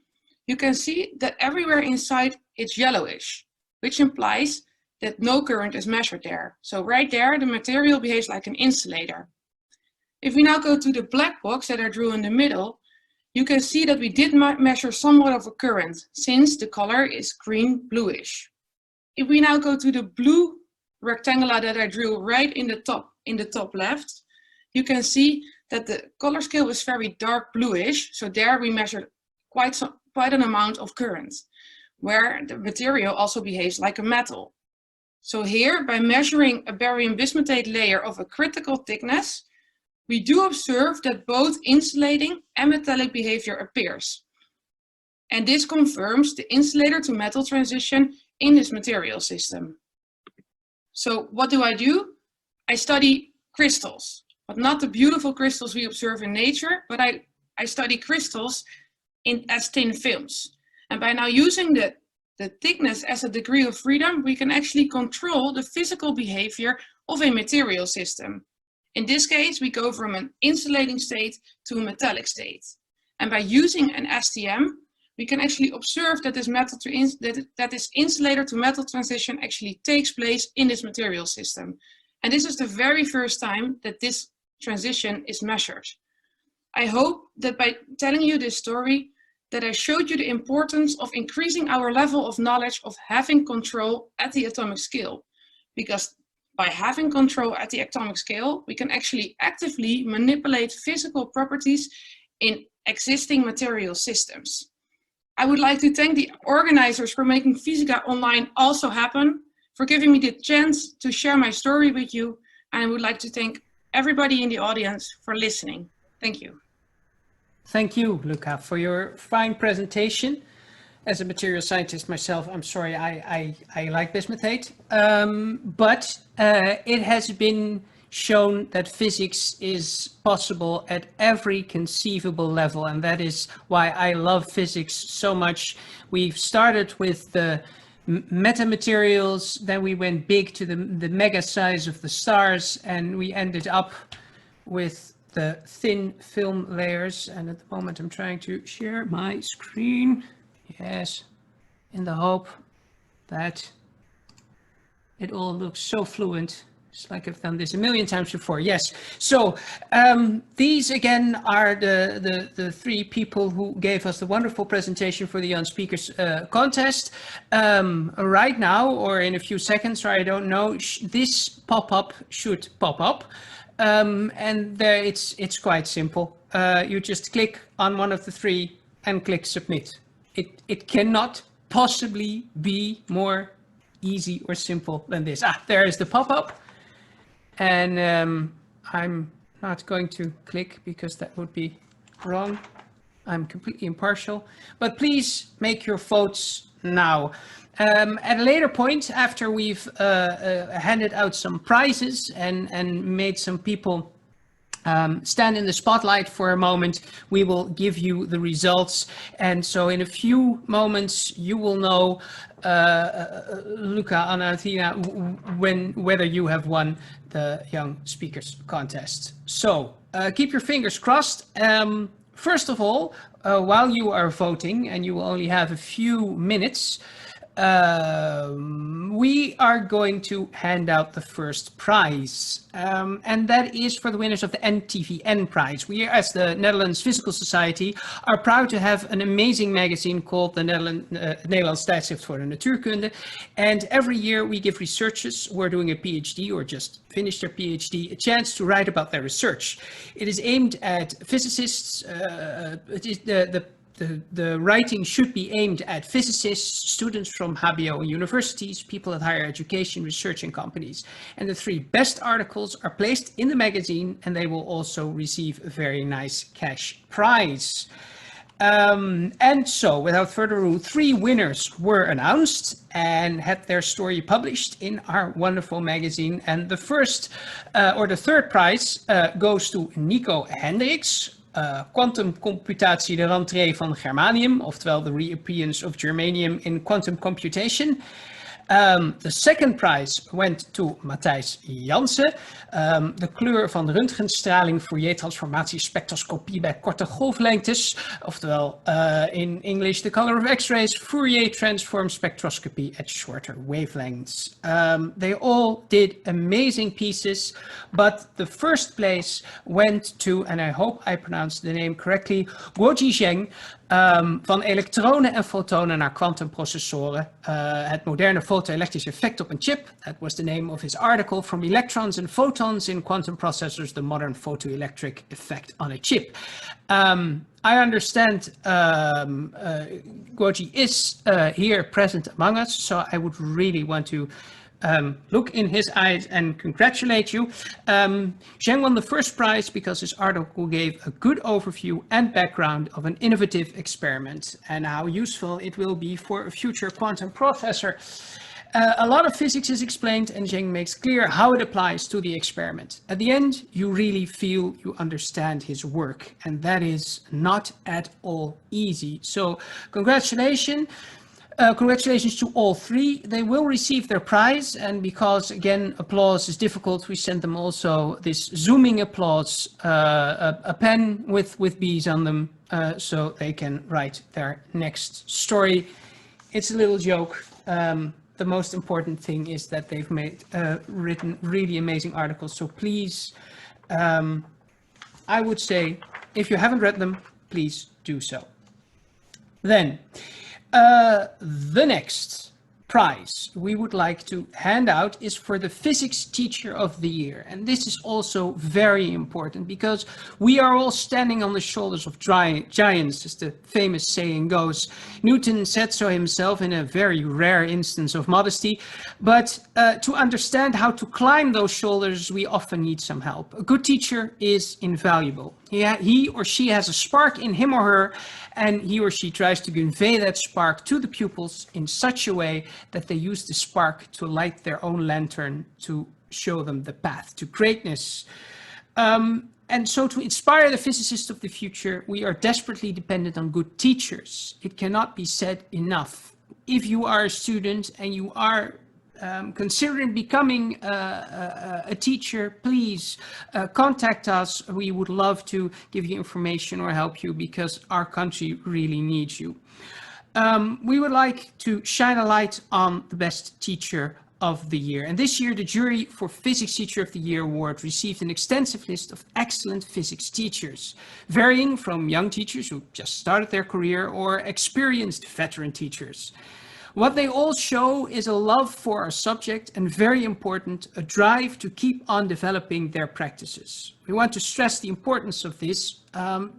you can see that everywhere inside it's yellowish, which implies that no current is measured there. So right there, the material behaves like an insulator. If we now go to the black box that I drew in the middle, you can see that we did measure somewhat of a current, since the color is green-bluish. If we now go to the blue rectangle that I drew right in the top left, you can see that the color scale is very dark bluish. So there we measured quite an amount of current, where the material also behaves like a metal. So here, by measuring a barium bismutate layer of a critical thickness, we do observe that both insulating and metallic behavior appears. And this confirms the insulator to metal transition in this material system. So what do? I study crystals, but not the beautiful crystals we observe in nature, but I study crystals as thin films. And by now using the thickness as a degree of freedom, we can actually control the physical behavior of a material system. In this case, we go from an insulating state to a metallic state. And by using an STM, we can actually observe that this insulator to metal transition actually takes place in this material system. And this is the very first time that this transition is measured. I hope that by telling you this story, that I showed you the importance of increasing our level of knowledge of having control at the atomic scale. Because by having control at the atomic scale, we can actually actively manipulate physical properties in existing material systems. I would like to thank the organizers for making FYSICA Online also happen, for giving me the chance to share my story with you, and I would like to thank everybody in the audience for listening. Thank you. Thank you, Luca, for your fine presentation. As a material scientist myself, I'm sorry, I like bismutate, but it has been shown that physics is possible at every conceivable level, and that is why I love physics so much. We've started with the metamaterials, then we went big to the mega size of the stars, and we ended up with the thin film layers. And at the moment I'm trying to share my screen. Yes, in the hope that it all looks so fluent. It's like I've done this a million times before. Yes. So these again are the three people who gave us the wonderful presentation for the Young Speakers contest. Right now, or in a few seconds, or I don't know, this pop-up should pop up. And there it's quite simple. You just click on one of the three and click submit. It cannot possibly be more easy or simple than this. There is the pop-up. And I'm not going to click because that would be wrong. I'm completely impartial. But please make your votes now. At a later point, after we've handed out some prizes and made some people stand in the spotlight for a moment, we will give you the results. And so in a few moments, you will know, Luca, Anna, Tina, whether you have won the Young Speakers contest. So keep your fingers crossed. First of all, while you are voting, and you will only have a few minutes, we are going to hand out the first prize, and that is for the winners of the NTVN prize. We, as the Netherlands Physical Society, are proud to have an amazing magazine called the Nederlands Tijdschrift voor de Natuurkunde, and every year we give researchers who are doing a PhD or just finished their PhD a chance to write about their research. It is aimed at physicists. The writing should be aimed at physicists, students from HBO universities, people at higher education, research and companies. And the 3 best articles are placed in the magazine, and they will also receive a very nice cash prize. And so, without further ado, 3 winners were announced and had their story published in our wonderful magazine. And the first, or the third prize goes to Nico Hendricks. Quantum computatie, de rentree van germanium, oftewel the reappearance of germanium in quantum computation. The second prize went to Matthijs Jansen. De kleur van röntgenstraling, Fourier-transformatie, spectroscopie bij korte golflengtes. Oftewel, in English, the color of X-rays, Fourier transform spectroscopy at shorter wavelengths. They all did amazing pieces, but the first place went to, and I hope I pronounced the name correctly, Guoji Zheng. Van elektronen en fotonen naar kwantumprocessoren. Het moderne fotoelektrisch effect op een chip. That was the name of his article. From electrons and photons in quantum processors, the modern photoelectric effect on a chip. I understand Guoji is here present among us, so I would really want to look in his eyes and congratulate you. Zheng won the first prize because his article gave a good overview and background of an innovative experiment and how useful it will be for a future quantum processor. A lot of physics is explained, and Zheng makes clear how it applies to the experiment. At the end, you really feel you understand his work, and that is not at all easy. So congratulations. Congratulations to all 3. They will receive their prize, and because again applause is difficult, we send them also this zooming applause, a pen with bees on them, so they can write their next story. It's a little joke. The most important thing is that they've written really amazing articles. So please, I would say, if you haven't read them, please do so. Then. The next prize we would like to hand out is for the Physics Teacher of the Year. And this is also very important because we are all standing on the shoulders of giants, as the famous saying goes. Newton said so himself in a very rare instance of modesty. But to understand how to climb those shoulders, we often need some help. A good teacher is invaluable. He or she has a spark in him or her, and he or she tries to convey that spark to the pupils in such a way that they use the spark to light their own lantern to show them the path to greatness. And so to inspire the physicists of the future, we are desperately dependent on good teachers. It cannot be said enough. If you are a student and you are considering becoming a teacher, please contact us. We would love to give you information or help you because our country really needs you. We would like to shine a light on the best teacher of the year. And this year, the jury for Physics Teacher of the Year award received an extensive list of excellent physics teachers, varying from young teachers who just started their career or experienced veteran teachers. What they all show is a love for our subject and, very important, a drive to keep on developing their practices. We want to stress the importance of this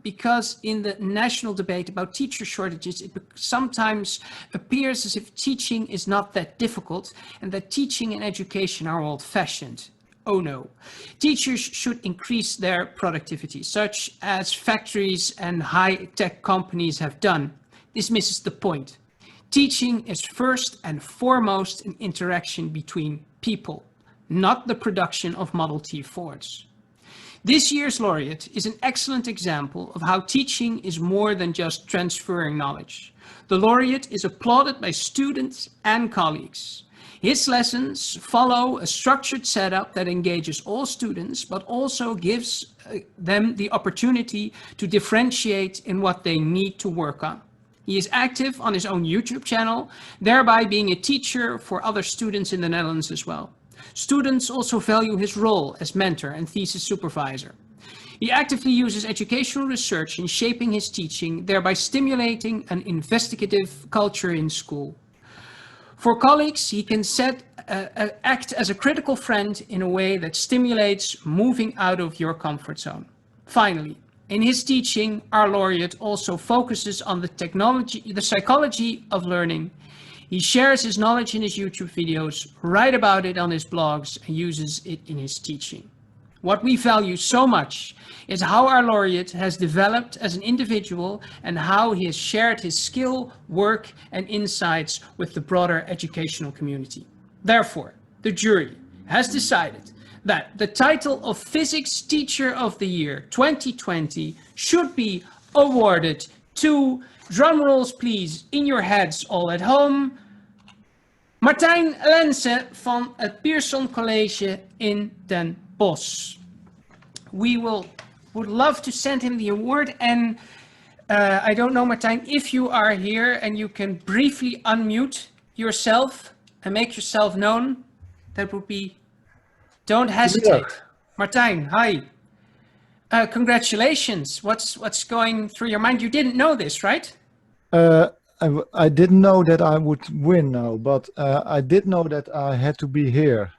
because in the national debate about teacher shortages, it sometimes appears as if teaching is not that difficult and that teaching and education are old-fashioned. Oh no. Teachers should increase their productivity, such as factories and high-tech companies have done. This misses the point. Teaching is first and foremost an interaction between people, not the production of Model T Fords. This year's laureate is an excellent example of how teaching is more than just transferring knowledge. The laureate is applauded by students and colleagues. His lessons follow a structured setup that engages all students, but also gives them the opportunity to differentiate in what they need to work on. He is active on his own YouTube channel, thereby being a teacher for other students in the Netherlands as well. Students also value his role as mentor and thesis supervisor. He actively uses educational research in shaping his teaching, thereby stimulating an investigative culture in school. For colleagues, he can act as a critical friend in a way that stimulates moving out of your comfort zone. Finally, in his teaching, our laureate also focuses on the psychology of learning. He shares his knowledge in his YouTube videos, writes about it on his blogs, and uses it in his teaching. What we value so much is how our laureate has developed as an individual and how he has shared his skill, work, and insights with the broader educational community. Therefore, the jury has decided that the title of Physics Teacher of the Year 2020 should be awarded to, drum rolls please, in your heads all at home, Martijn Lense van het Pierson College in Den Bosch. We would love to send him the award, and I don't know, Martijn, if you are here and you can briefly unmute yourself and make yourself known, that would be, don't hesitate. Martijn, hi. Congratulations. What's going through your mind? You didn't know this, right? I didn't know that I would win now, but I did know that I had to be here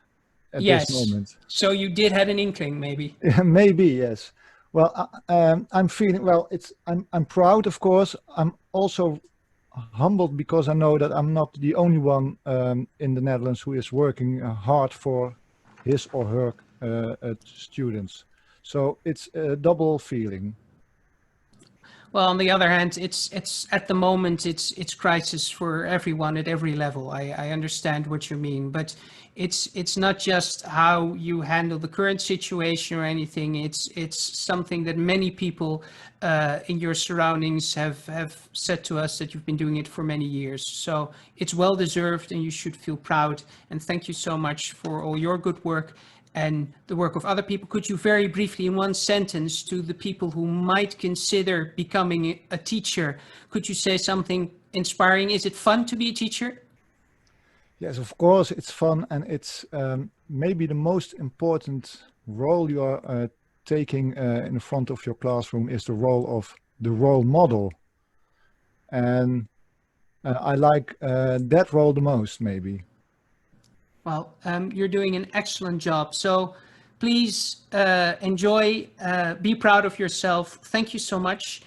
at this moment. So you did have an inkling, maybe. Maybe, yes. Well, I'm feeling, well, I'm proud, of course. I'm also humbled because I know that I'm not the only one in the Netherlands who is working hard for his or her students. So it's a double feeling. Well, on the other hand, it's at the moment it's crisis for everyone at every level. I understand what you mean, but it's not just how you handle the current situation or anything. It's something that many people in your surroundings have said to us, that you've been doing it for many years. So it's well deserved, and you should feel proud. And thank you so much for all your good work and the work of other people. Could you very briefly, in one sentence, to the people who might consider becoming a teacher, could you say something inspiring? Is it fun to be a teacher? Yes, of course, it's fun, and it's maybe the most important role you are taking in front of your classroom is the role of the role model. And I like that role the most, maybe. Well, you're doing an excellent job. So please enjoy, be proud of yourself. Thank you so much.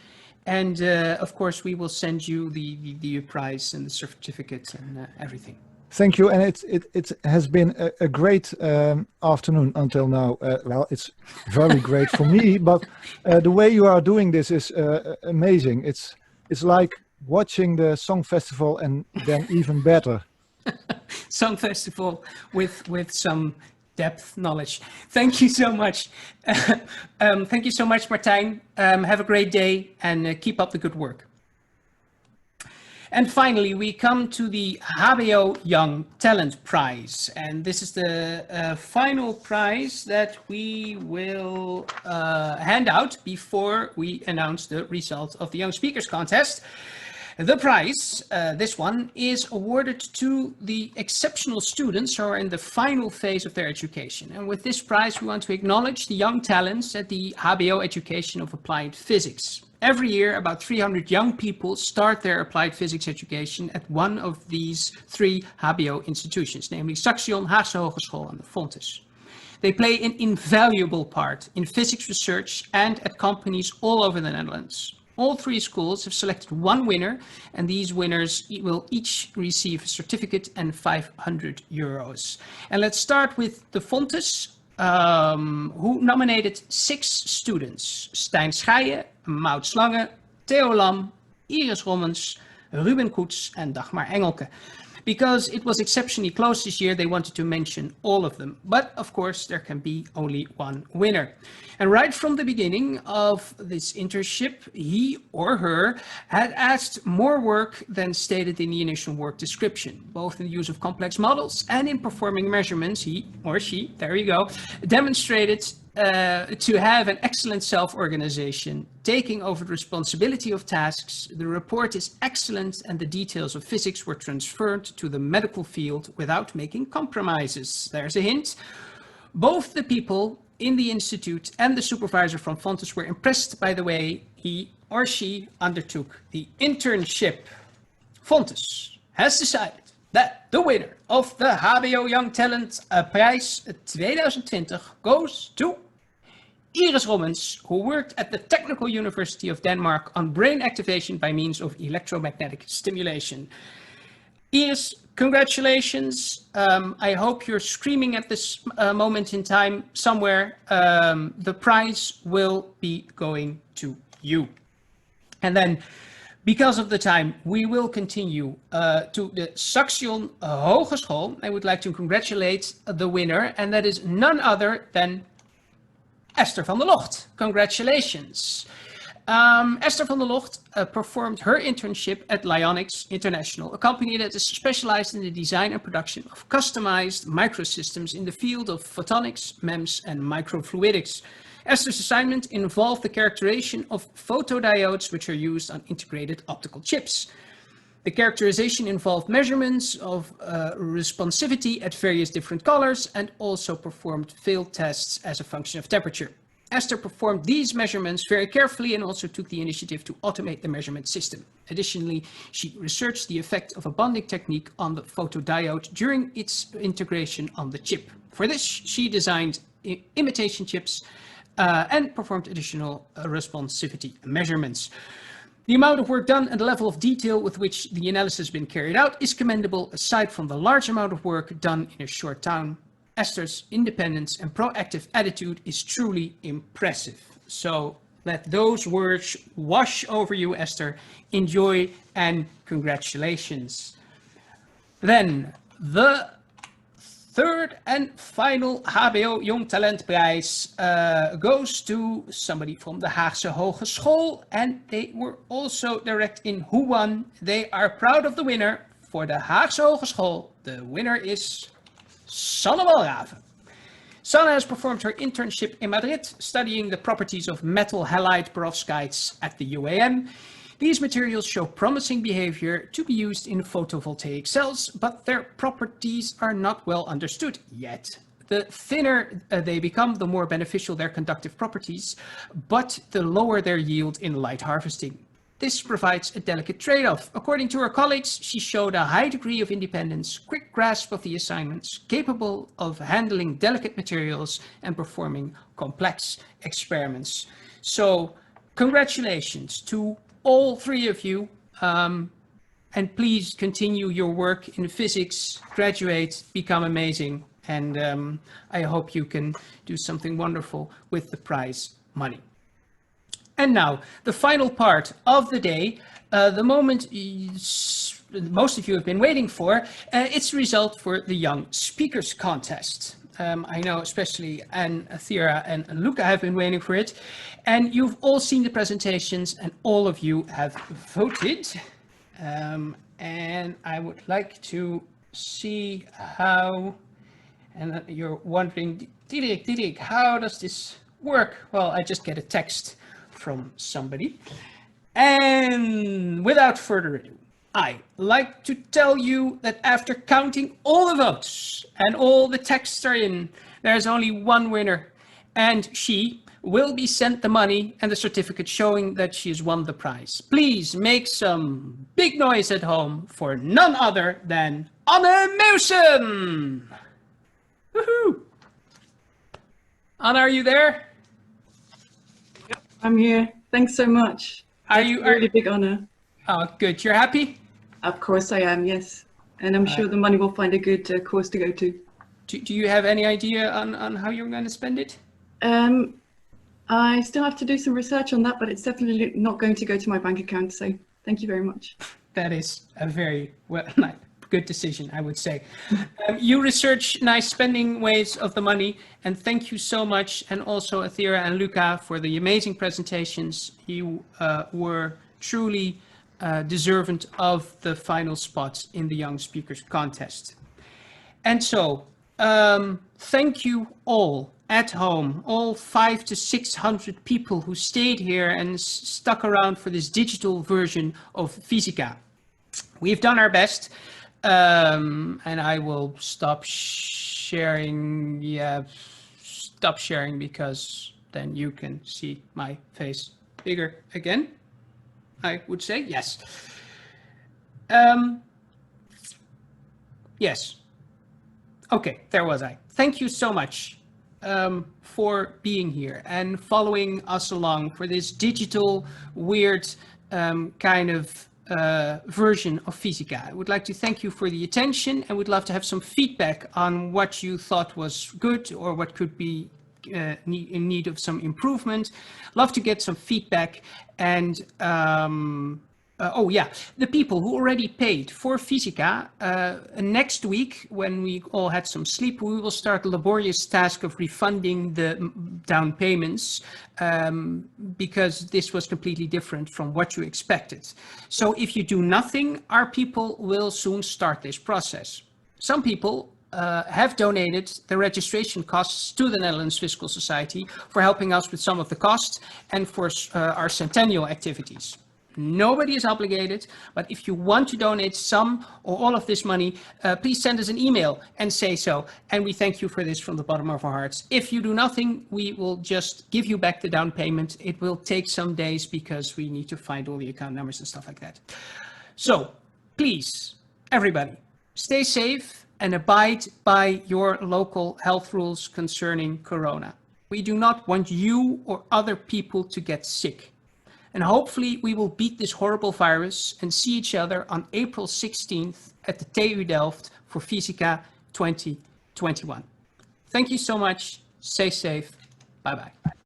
And of course, we will send you the prize and the certificate and everything. Thank you. And it has been a great afternoon until now. Well, it's very great for me, but the way you are doing this is amazing. It's like watching the Song Festival and then even better. Song Festival with some depth knowledge. Thank you so much. Thank you so much, Martijn. Have a great day and keep up the good work. And finally, we come to the HBO Young Talent Prize. And this is the final prize that we will hand out before we announce the result of the Young Speakers Contest. The prize, this one, is awarded to the exceptional students who are in the final phase of their education. And with this prize, we want to acknowledge the young talents at the HBO Education of Applied Physics. Every year, about 300 young people start their applied physics education at one of these three HBO institutions, namely Saxion, Haagse Hogeschool, and the Fontes. They play an invaluable part in physics research and at companies all over the Netherlands. All three schools have selected one winner, and these winners will each receive a certificate and €500. And let's start with the Fontes, who nominated 6 students: Stijn Scheijen, Maud Slange, Theo Lam, Iris Rommens, Ruben Koets, and Dagmar Engelke. Because it was exceptionally close this year, they wanted to mention all of them. But of course, there can be only one winner. And right from the beginning of this internship, he or her had asked more work than stated in the initial work description, both in the use of complex models and in performing measurements. He or she, there you go, demonstrated to have an excellent self-organization, taking over the responsibility of tasks. The report is excellent and the details of physics were transferred to the medical field without making compromises. There's a hint. Both the people in the institute and the supervisor from Fontes were impressed by the way he or she undertook the internship. Fontes has decided that the winner of the HBO Young Talent Prijs 2020 goes to Iris Robbins, who worked at the Technical University of Denmark on brain activation by means of electromagnetic stimulation. Iris, congratulations. I hope you're screaming at this moment in time somewhere. The prize will be going to you. And then, because of the time, we will continue to the Saxion Hogeschool. I would like to congratulate the winner, and that is none other than Esther van der Locht. Congratulations. Esther van der Locht performed her internship at Lyonics International, a company that is specialized in the design and production of customized microsystems in the field of photonics, MEMS, and microfluidics. Esther's assignment involved the characterization of photodiodes, which are used on integrated optical chips. The characterization involved measurements of responsivity at various different colors and also performed field tests as a function of temperature. Esther performed these measurements very carefully and also took the initiative to automate the measurement system. Additionally, she researched the effect of a bonding technique on the photodiode during its integration on the chip. For this, she designed imitation chips and performed additional responsivity measurements. The amount of work done and the level of detail with which the analysis has been carried out is commendable, aside from the large amount of work done in a short time. Esther's independence and proactive attitude is truly impressive. So let those words wash over you, Esther. Enjoy and congratulations. Then the third and final HBO Young Talent Prize goes to somebody from the Haagse Hogeschool, and they were also direct in who won. They are proud of the winner. For the Haagse Hogeschool, the winner is Sanne Walraven. Sanne has performed her internship in Madrid, studying the properties of metal halide perovskites at the UAM. These materials show promising behavior to be used in photovoltaic cells, but their properties are not well understood yet. The thinner they become, the more beneficial their conductive properties, but the lower their yield in light harvesting. This provides a delicate trade-off. According to her colleagues, she showed a high degree of independence, quick grasp of the assignments, capable of handling delicate materials and performing complex experiments. So, congratulations to all three of you, and please continue your work in physics, graduate, become amazing, and I hope you can do something wonderful with the prize money. And now, the final part of the day, the moment most of you have been waiting for, it's the result for the Young Speakers Contest. I know especially Anne, Thera, and Luca have been waiting for it. And you've all seen the presentations and all of you have voted. And I would like to see how, and you're wondering, Diederik, how does this work? Well, I just get a text from somebody. And without further ado, I'd like to tell you that after counting all the votes and all the texts are in, there's only one winner, and she will be sent the money and the certificate showing that she has won the prize. Please make some big noise at home for none other than Anne Meusen. Woohoo! Anne, are you there? Yep, I'm here. Thanks so much. Are That's you a really big honor? Oh, good. You're happy? Of course I am, yes. And I'm sure the money will find a good cause to go to. Do you have any idea on how you're going to spend it? I still have to do some research on that, but it's definitely not going to go to my bank account. So thank you very much. That is a very good decision, I would say. You research nice spending ways of the money, and thank you so much. And also Athera and Luca for the amazing presentations. You were truly deserving of the final spots in the Young Speakers Contest. And so, thank you all at home, all 500 to 600 people who stayed here and stuck around for this digital version of FYSICA. We've done our best, and I will stop sharing. Yeah, stop sharing because then you can see my face bigger again, I would say. Yes. Yes. Okay, there was I. Thank you so much for being here and following us along for this digital, weird kind of version of FYSICA. I would like to thank you for the attention and would love to have some feedback on what you thought was good or what could be in need of some improvement. Love to get some feedback. And oh yeah, the people who already paid for FYSICA, next week when we all had some sleep, we will start the laborious task of refunding the down payments because this was completely different from what you expected. So if you do nothing, our people will soon start this process. Some people have donated the registration costs to the Netherlands Fiscal Society for helping us with some of the costs and for our centennial activities. Nobody is obligated, but if you want to donate some or all of this money, please send us an email and say so. And we thank you for this from the bottom of our hearts. If you do nothing, we will just give you back the down payment. It will take some days because we need to find all the account numbers and stuff like that. So please, everybody, stay safe and abide by your local health rules concerning Corona. We do not want you or other people to get sick. And hopefully we will beat this horrible virus and see each other on April 16th at the TU Delft for FYSICA 2021. Thank you so much. Stay safe. Bye-bye.